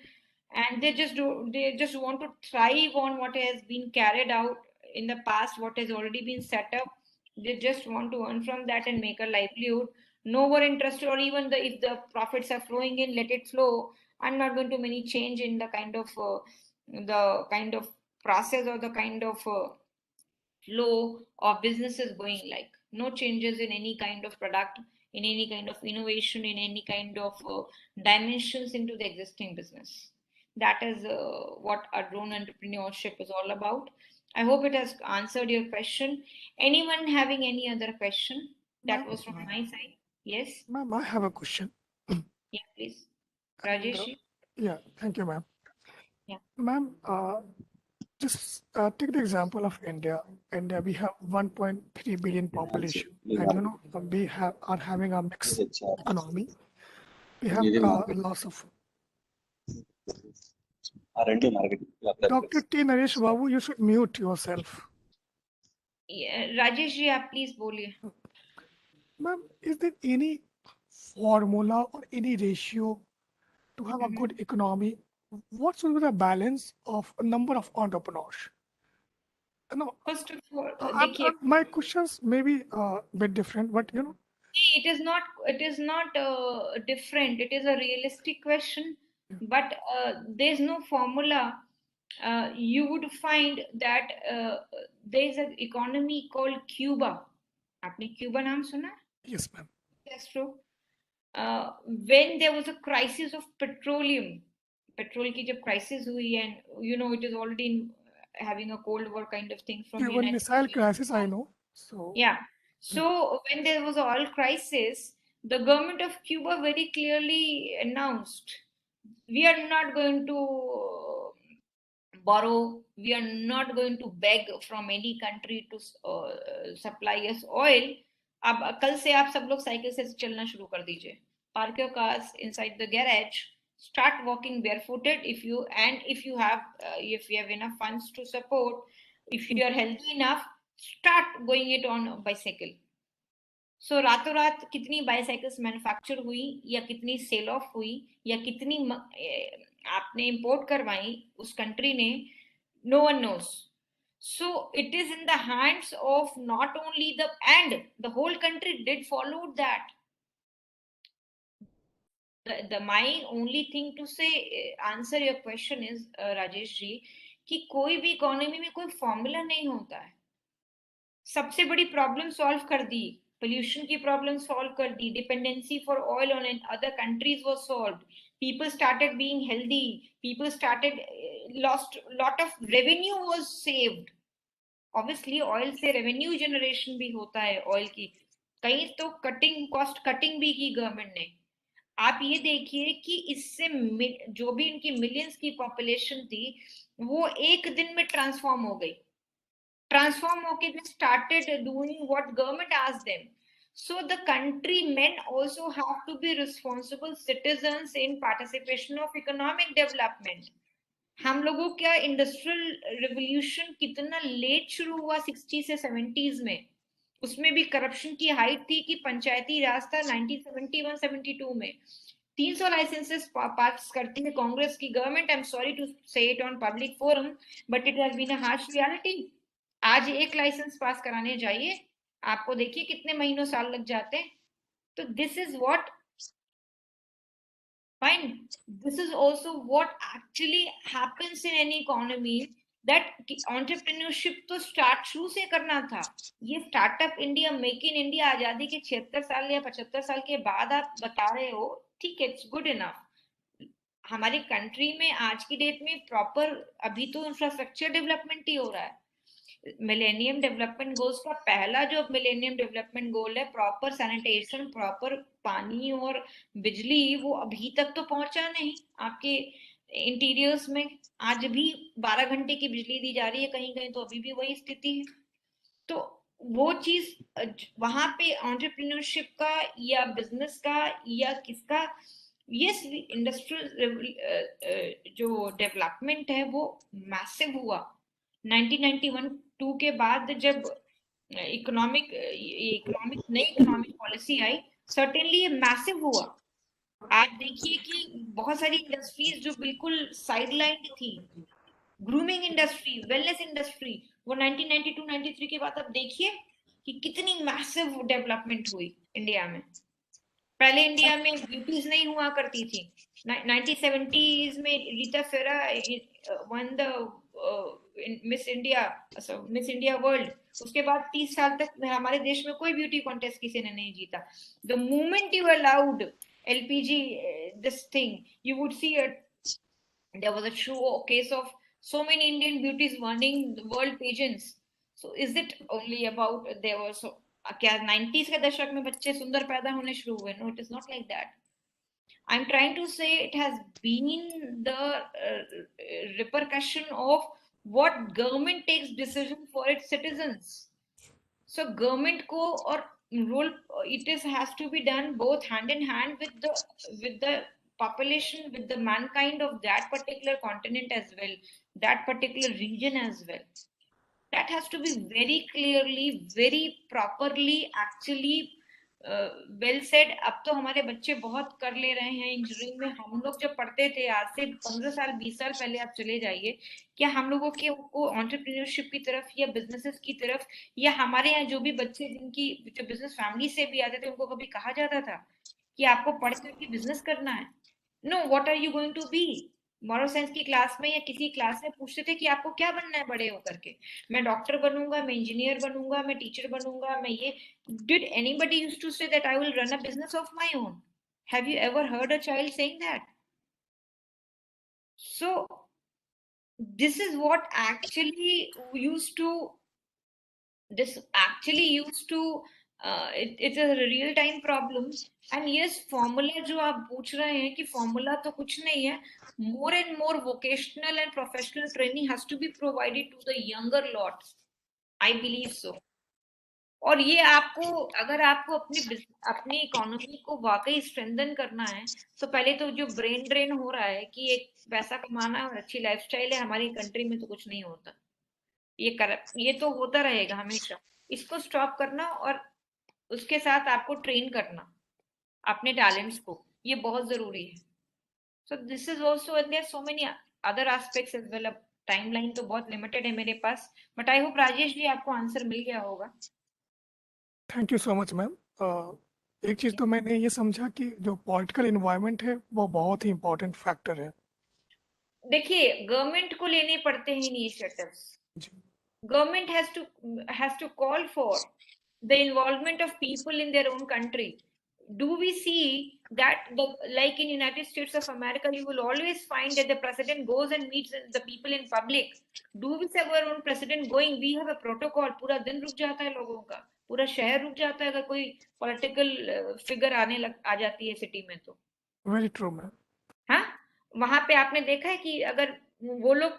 and they just want to thrive on what has been carried out in the past, what has already been set up. They just want to earn from that and make a livelihood. No more interested, or even if the profits are flowing in, let it flow. I'm not going to many change in the kind of process or the kind of flow of businesses going. Like no changes in any kind of product, in any kind of innovation, in any kind of dimensions into the existing business. That is what a drone entrepreneurship is all about. I hope it has answered your question. Anyone having any other question? That was from my side. Yes. Ma'am, I have a question. Yeah, please. Rajesh. Yeah, thank you, ma'am. Yeah. Ma'am, just take the example of India. India, we have 1.3 billion population, and we are having a mixed economy. We have lots of. Dr. T. Naresh Babu, you should mute yourself. Yeah, Rajesh ji, please boliye. Ma'am, is there any formula or any ratio to have a good economy? What should be the balance of a number of entrepreneurs? No, first of all, my questions may be a bit different, but it is not different. It is a realistic question, but there's no formula. You would find that there's an economy called Cuba. आपने Cuba नाम सुना? Yes, ma'am. That's true. when there was a crisis of petroleum, petrol की जब crisis हुई, and you know it is already having a cold war kind of thing from Even United missile States. crisis, I know. So Yeah. So when there was an oil crisis, the government of Cuba very clearly announced, we are not going to borrow, we are not going to beg from any country to supply us oil. अब कल से आप सब लोग cycle से चलना शुरू कर दीजिए. Park your cars inside the garage. Start walking barefooted if you have enough funds to support. If you are healthy enough, start going it on bicycle. So रातों रात कितनी बाइसाइकिल्स मैन्युफैक्चर हुई या कितनी सेल ऑफ हुई या कितनी आपने इंपोर्ट करवाई उस कंट्री ने, no one knows. So it is in the hands of not only the whole country did follow that. My only thing to say, answer your question is Rajesh ji, कि कोई भी इकोनॉमी में कोई फॉर्मूला नहीं होता है. सबसे बड़ी प्रॉब्लम सॉल्व कर दी, pollution की प्रॉब्लम सॉल्व कर दी, dependency for oil on other countries was solved, people started being healthy, people started lost lot of revenue was saved. Obviously oil से revenue generation भी होता है, oil की कहीं तो cost cutting भी की गवर्नमेंट ने. आप ये देखिए कि इससे जो भी इनकी मिलियंस की पॉपुलेशन थी वो एक दिन में ट्रांसफॉर्म हो गई. Transform okay, they started doing what government asked them. So the countrymen also have to be responsible citizens in participation of economic development. हम लोगों का इंडस्ट्रियल रिवोल्यूशन कितना लेट शुरू हुआ 60 से 70s में, उसमें भी करप्शन की हाइट थी कि पंचायती राज था 1971-72 में. 300 लाइसेंसेस पास करती है कांग्रेस की government. I am sorry to say it on public forum but it has been a harsh reality. आज एक लाइसेंस पास कराने जाइए, आपको देखिए कितने महीनों साल लग जाते हैं. तो this is what fine, this is also what actually happens in any economy, that entrepreneurship तो स्टार्ट शुरू से करना था. ये startup India, make in India आजादी के 76 साल या 75 साल के बाद आप बता रहे हो, ठीक है, इट्स गुड इनफ. हमारी कंट्री में आज की डेट में प्रॉपर अभी तो इंफ्रास्ट्रक्चर डेवलपमेंट ही हो रहा है. मिलेनियम डेवलपमेंट गोल्स का पहला जो मिलेनियम डेवलपमेंट गोल है, प्रॉपर सैनिटेशन, प्रॉपर पानी और बिजली, वो अभी तक तो पहुंचा नहीं आपके इंटीरियर्स में. आज भी 12 घंटे की बिजली दी जा रही है कहीं कहीं, तो अभी भी वही स्थिति है. तो वो चीज वहां पे एंटरप्रेन्योरशिप का या बिजनेस का या किसका, यस, इंडस्ट्रियल जो डेवलपमेंट है वो मैसिव हुआ 1991-2 के बाद, जब नई इकोनॉमिक पॉलिसी आई, सर्टेनली ये मैसिव हुआ. आप देखिए कि बहुत सारी इंडस्ट्रीज जो बिल्कुल साइडलाइन थी, ग्रूमिंग इंडस्ट्री, वेलनेस इंडस्ट्री, वो 1992-93 के बाद आप देखिए कि कितनी मैसिव डेवलपमेंट हुई इंडिया में. पहले इंडिया में ब्यूटीज नहीं हुआ करती थी. 1970s में रीता फेरा one the miss India world. उसके बाद 30 साल तक हमारे देश में कोई ब्यूटी कॉन्टेस्ट किसी ने नहीं जीता. The moment you allowed LPG this thing, you would see there was a show case of so many Indian beauties winning the world pageants. So is it only about there was क्या 90s के दशक में बच्चे सुंदर पैदा होने शुरू हुए? No, it is not like that. I'm trying to say it has been the repercussion of what government takes decision for its citizens. So government को और role, it is has to be done both hand in hand with the population, with the mankind of that particular continent as well, that particular region as well. That has to be very clearly, very properly, actually well said. अब तो हमारे बच्चे बहुत कर ले रहे हैं engineering में. हम लोग जब पढ़ते थे आज से 15 साल 20 साल पहले आप चले जाइए, क्या हम लोगों के को एंटरप्रेन्योरशिप की तरफ या बिजनेसेस की तरफ, या हमारे यहाँ जो भी बच्चे जिनकी जो बिजनेस फैमिली से भी आते थे, उनको कभी कहा जाता था कि आपको पढ़ करके बिजनेस करना है? No, what are you going to be? Moral science की क्लास में या किसी क्लास में पूछते थे कि आपको क्या बनना है बड़े होकर के? मैं डॉक्टर बनूंगा, मैं इंजीनियर बनूंगा, मैं टीचर बनूंगा, मैं ये. Did anybody used to say that I will run a business of my own? Have you ever heard a child saying that? So this is what actually used to it's a real time problem. And yes, formula जो आप पूछ रहे हैं कि formula तो कुछ नहीं है, more and more vocational and professional training has to be provided to the younger lot. I believe so. और ये आपको, अगर आपको अपनी इकोनॉमी को वाकई स्ट्रेंथन करना है, तो पहले तो जो ब्रेन ड्रेन हो रहा है कि एक पैसा कमाना और अच्छी लाइफस्टाइल है, हमारी कंट्री में तो कुछ नहीं होता, ये तो होता रहेगा हमेशा। इसको स्टॉप करना और उसके साथ आपको ट्रेन करना अपने टैलेंट्स को, ये बहुत जरूरी है। So this is also, and there so many other aspects as well. अब टाइमलाइन तो बहुत लिमिटेड है मेरे पास, but I hope Rajesh ji आपको आंसर मिल गया होगा। Thank you so much ma'am. एक चीज तो मैंने ये समझा कि जो पॉलिटिकल इन्वायरमेंट है वो बहुत ही इम्पोर्टेंट फैक्टर है। देखिए, गवर्नमेंट को लेने पड़ते हैं initiatives. Government has to call for the involvement of people in their own country. Do we see that like in United States of America, you will always find that the president goes and meets the people in public. Do we see our own president going? We have a protocol. पूरा दिन रुक जाता है लोगों का, पूरा शहर रुक जाता है अगर कोई पॉलिटिकल फिगर आ जाती है सिटी में तो। Very true ma'am. हाँ, वहां पे आपने देखा है कि अगर वो लोग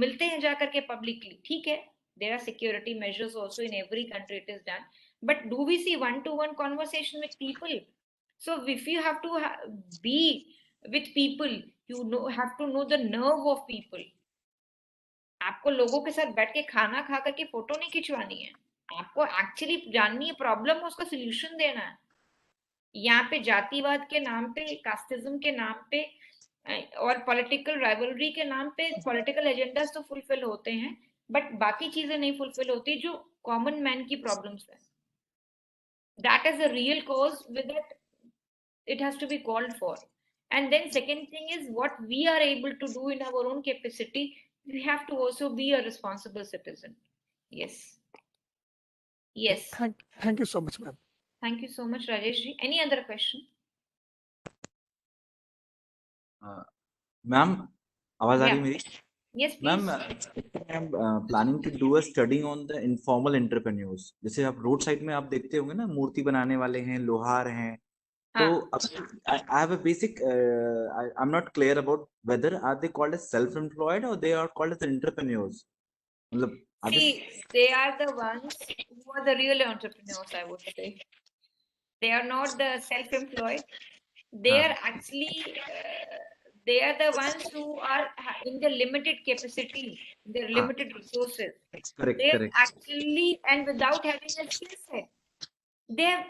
मिलते हैं जाकर के पब्लिकली, ठीक है, there are security measures also in every country, it is done, but do we see one-to-one conversation with people? So if you have to be with people, you have to know the nerve of people. आपको लोगों के साथ बैठ के खाना खा करके photo नहीं खिंचवानी है, आपको एक्चुअली जाननी है प्रॉब्लम, उसका सोल्यूशन देना है। यहाँ पे जातिवाद के नाम पे, कास्टिज्म के नाम पे और पॉलिटिकल राइवलरी के नाम पे पॉलिटिकल एजेंडास तो फुलफिल होते हैं, बट बाकी चीजें नहीं फुलफिल होती जो कॉमन मैन की प्रॉब्लम्स है। That is a real cause, with that it has to be called for. And then second thing is what we are able to do in our own capacity, we have to also be a responsible citizen. Yes yes, thank you so much ma'am. Thank you so much Rajesh ji. Any other question? Ma'am, आवाज आ रही Yeah. मेरी? Yes, ma'am, please. I am planning to do a study on the informal entrepreneurs. जैसे आप road side में आप देखते होंगे ना, मूर्ति बनाने वाले हैं, लोहार हैं, तो I have a basic, I am not clear about whether are they called as self employed और they are called as entrepreneurs. मतलब See, they are the ones who are the real entrepreneurs, I would say. They are not the self-employed. They are actually, they are the ones who are in the limited capacity, their limited resources. Correct, They are correct. actually, and without having a skill set, they have,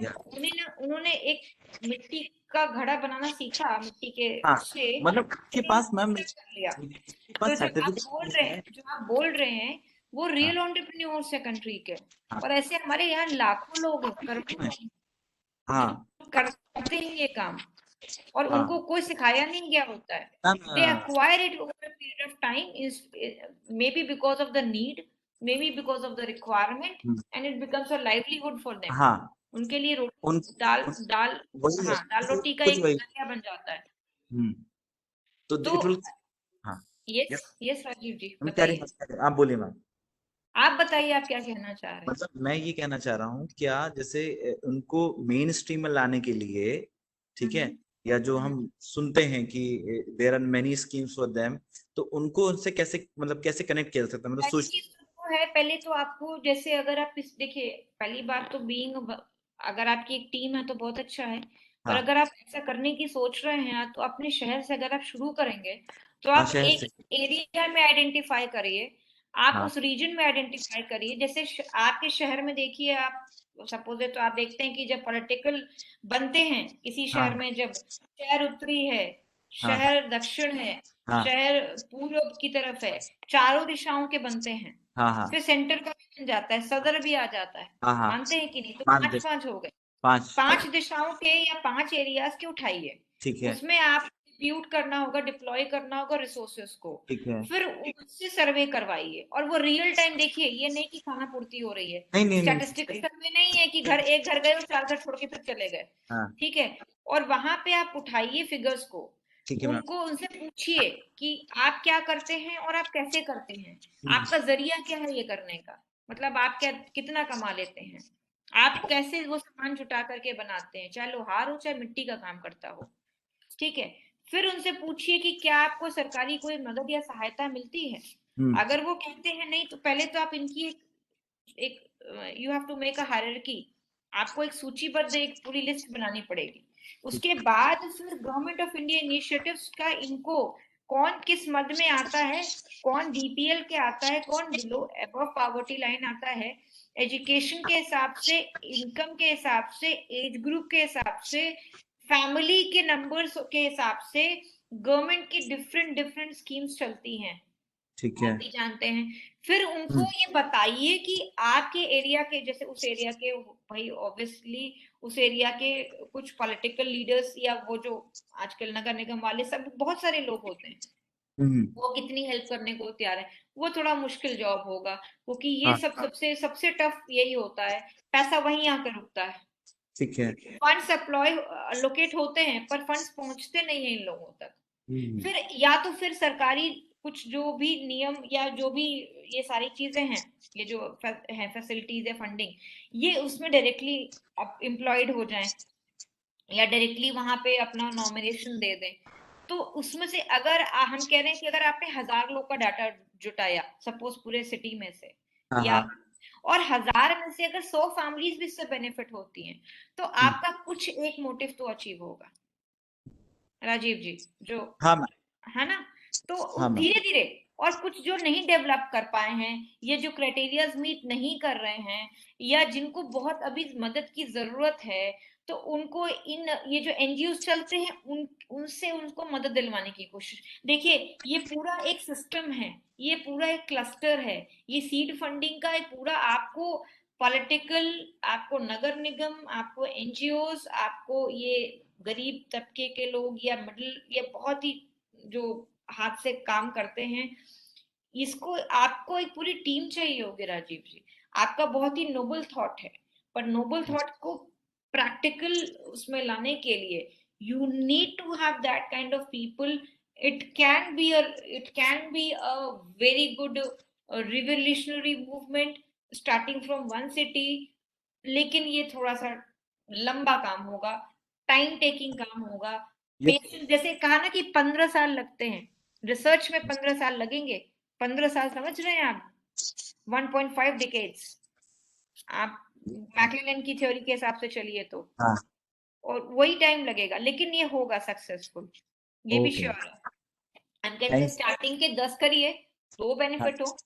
उन्होंने एक मिट्टी का घड़ा बनाना सीखा, मिट्टी के उससे, मतलब के पास मैम लिया। तो जो आप बोल रहे हैं वो रियल एंटरप्रेन्योर्स है कंट्री के, और ऐसे हमारे यहाँ लाखों लोग हैं, करोड़ों लोग करते हैं ये काम, और उनको कोई सिखाया नहीं गया होता है। They acquire it over a period of time, is maybe because of the need, maybe because of the requirement, and it becomes a livelihood for them. उनके लिए दाल रोटी का एक जरिया बन जाता है। तो यस राजीव जी बताइए। आप बोलिए मैम। आप बताइए, आप क्या कहना चाह रहे हैं? मतलब मैं ये कहना चाह रहा हूँ, क्या जैसे उनको मेन स्ट्रीम में लाने के लिए, ठीक है, या जो हम सुनते हैं कि there are many schemes for them, तो उनको उनसे कैसे, मतलब कैसे कनेक्ट किया जा सकता है? मतलब तो है, पहले तो आपको, जैसे अगर आप देखिए, पहली बात तो बीइंग, अगर आपकी एक टीम है तो बहुत अच्छा है, पर अगर आप ऐसा करने की सोच रहे हैं तो अपने शहर से अगर आप शुरू करेंगे तो आप एक एरिया में आइडेंटिफाई करिए, आप उस रीजन में आइडेंटिफाई करिए। जैसे आपके शहर में देखिए, आप सपोज है तो आप देखते हैं कि जब पॉलिटिकल बनते हैं किसी शहर में, जब शहर उत्तरी है, शहर दक्षिण है, शहर पूर्व की तरफ है, चारों दिशाओं के बनते हैं, फिर सेंटर का भी बन जाता है, सदर भी आ जाता है, मानते हैं कि नहीं? तो 5 हो गए, 5 दिशाओं के या 5 एरियाज के उठाइए, उसमें आप डिप्यूट करना होगा, डिप्लॉय करना होगा रिसोर्सेस को, फिर उससे सर्वे करवाइए, और वो रियल टाइम देखिए, ये नहीं कि खाना पूर्ति हो रही है। स्टैटिस्टिक्स सर्वे नहीं है कि घर एक घर गए और 4 घर छोड़ के फिर चले गए। हाँ ठीक है, और वहां पे आप उठाइए फिगर्स को, ठीक है मैम। उनको उनसे पूछिए कि आप क्या करते हैं और आप कैसे करते हैं, आपका जरिया क्या है ये करने का, मतलब आप क्या कितना कमा लेते हैं, आप कैसे वो सामान जुटा करके बनाते हैं, चाहे लोहार हो चाहे मिट्टी का काम करता हो। ठीक है, फिर उनसे पूछिए कि क्या आपको सरकारी कोई मदद या सहायता मिलती है। अगर वो कहते हैं नहीं, तो पहले तो आप इनकी एक you have to make a hierarchy, आपको एक सूचीबद्ध एक पूरी लिस्ट बनानी पड़ेगी। उसके बाद फिर गवर्नमेंट ऑफ इंडिया इनिशिएटिव्स का इनको कौन किस मद में आता है, कौन बीपीएल के आता है, कौन बिलो अबव पॉवर्टी लाइन आता है, एजुकेशन के हिसाब से, इनकम के हिसाब से, एज ग्रुप के हिसाब से, फैमिली के नंबर्स के हिसाब से गवर्नमेंट की डिफरेंट डिफरेंट स्कीम्स चलती हैं, ठीक है। आप भी जानते हैं। फिर उनको ये बताइए कि आपके एरिया के, जैसे उस एरिया के भाई ऑब्वियसली उस एरिया के कुछ पॉलिटिकल लीडर्स या वो जो आजकल नगर निगम वाले सब बहुत सारे लोग होते हैं, वो कितनी हेल्प करने को तैयार है। वो थोड़ा मुश्किल जॉब होगा, क्योंकि ये सब सबसे सबसे टफ यही होता है, पैसा वहीं आकर रुकता है। ठीक है। फंड्स अलोकेट होते हैं पर फंड्स पहुंचते नहीं है इन लोगों तक। फिर या तो फिर सरकारी कुछ जो भी नियम या जो भी ये सारी चीजें हैं, ये जो है फैसिलिटीज या फंडिंग, ये उसमें डायरेक्टली एम्प्लॉयड हो जाएं या डायरेक्टली वहां पे अपना नॉमिनेशन दे दें। तो उसमें से अगर हम कह रहे हैं कि अगर आपने 1000 लोग का डाटा जुटाया सपोज पूरे सिटी में से, या और 1000 में से अगर 100 फैमिलीज भी इससे बेनिफिट होती हैं, तो आपका कुछ एक मोटिव तो अचीव होगा राजीव जी, जो है ना। तो धीरे धीरे, और कुछ जो नहीं डेवलप कर पाए हैं, ये जो क्राइटेरियाज मीट नहीं कर रहे हैं, या जिनको बहुत अभी मदद की जरूरत है, तो उनको इन ये जो एनजीओ चलते हैं उनसे उनको मदद दिलवाने की कोशिश। देखिए ये पूरा एक सिस्टम है, ये पूरा एक क्लस्टर है, ये सीड फंडिंग का एक पूरा आपको पॉलिटिकल, आपको नगर निगम, आपको एनजीओज, आपको ये गरीब तबके के लोग या मिडिल या बहुत ही जो हाथ से काम करते हैं, इसको आपको एक पूरी टीम चाहिए होगी राजीव जी। आपका बहुत ही नोबल थॉट है, पर नोबल थॉट को प्रैक्टिकल उसमें लाने के लिए you need to have that kind of people. It can be a very good revolutionary movement starting from one city, लेकिन ये थोड़ा सा लंबा काम होगा, टाइम टेकिंग काम होगा, पेशेंट, जैसे कहा ना कि 15 साल लगते हैं रिसर्च में, 15 साल लगेंगे। 15 साल समझ रहे हैं आप, 1.5 डिकेड्स आप मैक्लेलन की थ्योरी के हिसाब से चलिए तो, और वही टाइम लगेगा, लेकिन ये होगा सक्सेसफुल, ये भी श्योर है। हम कहते हैं स्टार्टिंग के 10 करिए, 2 बेनिफिट हो,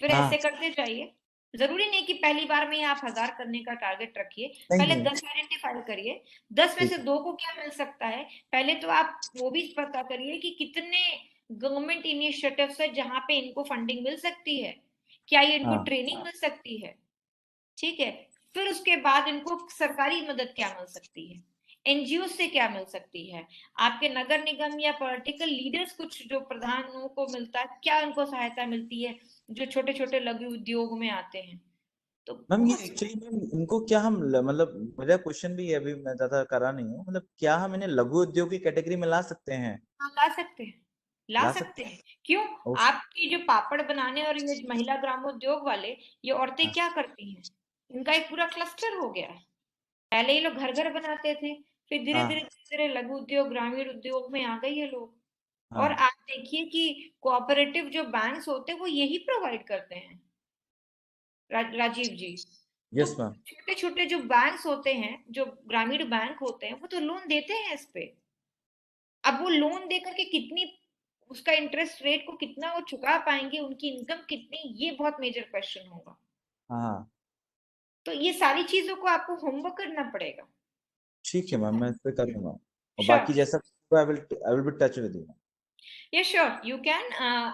फिर ऐसे करते जाइए। जरूरी नहीं कि पहली बार में आप 1000 करने का टारगेट रखिए, पहले 10 आइडेंटिफाई करिए, 10 में से 2 को क्या मिल सकता है, पहले तो आप वो भी पता करिए कि कितने गवर्नमेंट इनिशिएटिव्स है जहां पे इनको फंडिंग मिल सकती है, क्या ये इनको ट्रेनिंग मिल सकती है। ठीक है, फिर उसके बाद इनको सरकारी मदद क्या मिल सकती है, एनजीओ से क्या मिल सकती है, आपके नगर निगम या पॉलिटिकल लीडर्स कुछ जो प्रधानों को मिलता है, क्या उनको सहायता मिलती है जो छोटे छोटे लघु उद्योग में आते हैं। तो मैम ये एक्चुअली मैम इनको क्या हम मतलब मेरा क्वेश्चन भी है, अभी मैं ज्यादा करा नहीं हूँ, मतलब क्या हम इन्हें लघु उद्योग की कैटेगरी में ला सकते हैं? हाँ ला सकते हैं, ला सकते हैं। क्यों, आपकी जो पापड़ बनाने और ये महिला ग्रामोद्योग वाले ये औरतें क्या करती हैं, इनका एक पूरा क्लस्टर हो गया है। पहले ये लोग घर घर बनाते थे, फिर धीरे धीरे लघु उद्योग ग्रामीण उद्योग में आ गए ये लोग। और आप देखिए कि कोऑपरेटिव जो बैंक्स होते हैं वो यही प्रोवाइड करते हैं राजीव जी। Yes ma'am. छोटे छोटे जो बैंक्स होते हैं, जो ग्रामीण बैंक होते हैं, वो तो लोन देते हैं इस पे। अब वो लोन देकर के कितनी उसका इंटरेस्ट रेट को कितना वो चुका पाएंगे, उनकी इनकम कितनी, ये बहुत मेजर क्वेश्चन होगा। हाँ तो ये सारी चीजों को आपको होमवर्क करना पड़ेगा। ठीक है मैम, मैं इस पे करूंगा, और बाकी जैसा I will be touch with you. Yeah, sure. You can.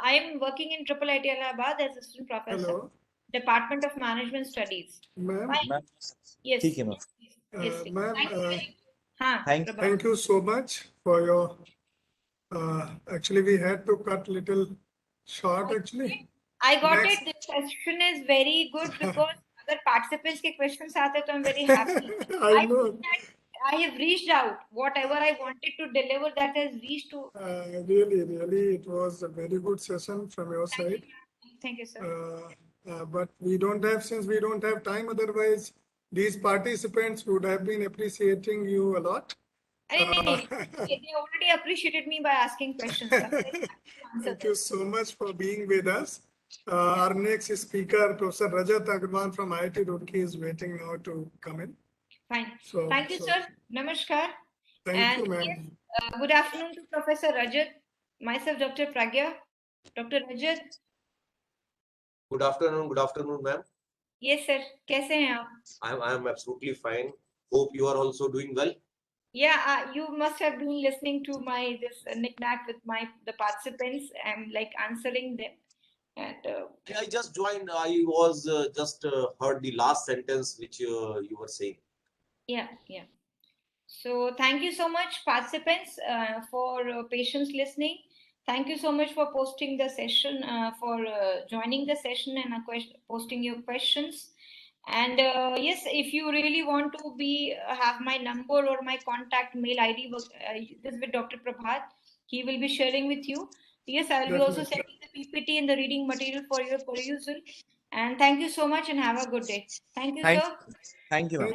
I am working in IIT Allahabad as assistant professor. Hello. Department of Management Studies. Ma'am. Yes. ठीक है ma'am. Yes. Ma'am, thank you so much for your. Actually, we had to cut little short. Actually, I got it. This session is very good because other participants के questions आते तो I'm very happy. I know. think that I have reached out. Whatever I wanted to deliver, that has reached to. Really, it was a very good session from your side. Thank you, sir. But since we don't have time, otherwise these participants would have been appreciating you a lot. They already appreciated me by asking questions. Thank you so much for being with us. Our next speaker, Professor Rajat Agarwal from IIT Roorkee, is waiting now to come in. Fine. So, Thank you, sir. Namaskar. Thank you, ma'am. Yes, good afternoon to Professor Rajat. Myself, Dr. Pragya. Dr. Rajat. Good afternoon, ma'am. Yes, sir. कैसे हैं आप? I am absolutely fine. Hope you are also doing well. Yeah, you must have been listening to my knick-knack with the participants. I'm like answering them. And I just joined. I was just heard the last sentence which you were saying. Yeah. So thank you so much, participants, for patience listening. Thank you so much for posting the session, for joining the session and posting your questions. And yes, if you really want to have my number or my contact mail ID, this with Dr. Prabhat, he will be sharing with you. Yes, I will be also sending the PPT and the reading material for your perusal. And thank you so much and have a good day. Thank you, sir. Thank you, ma'am.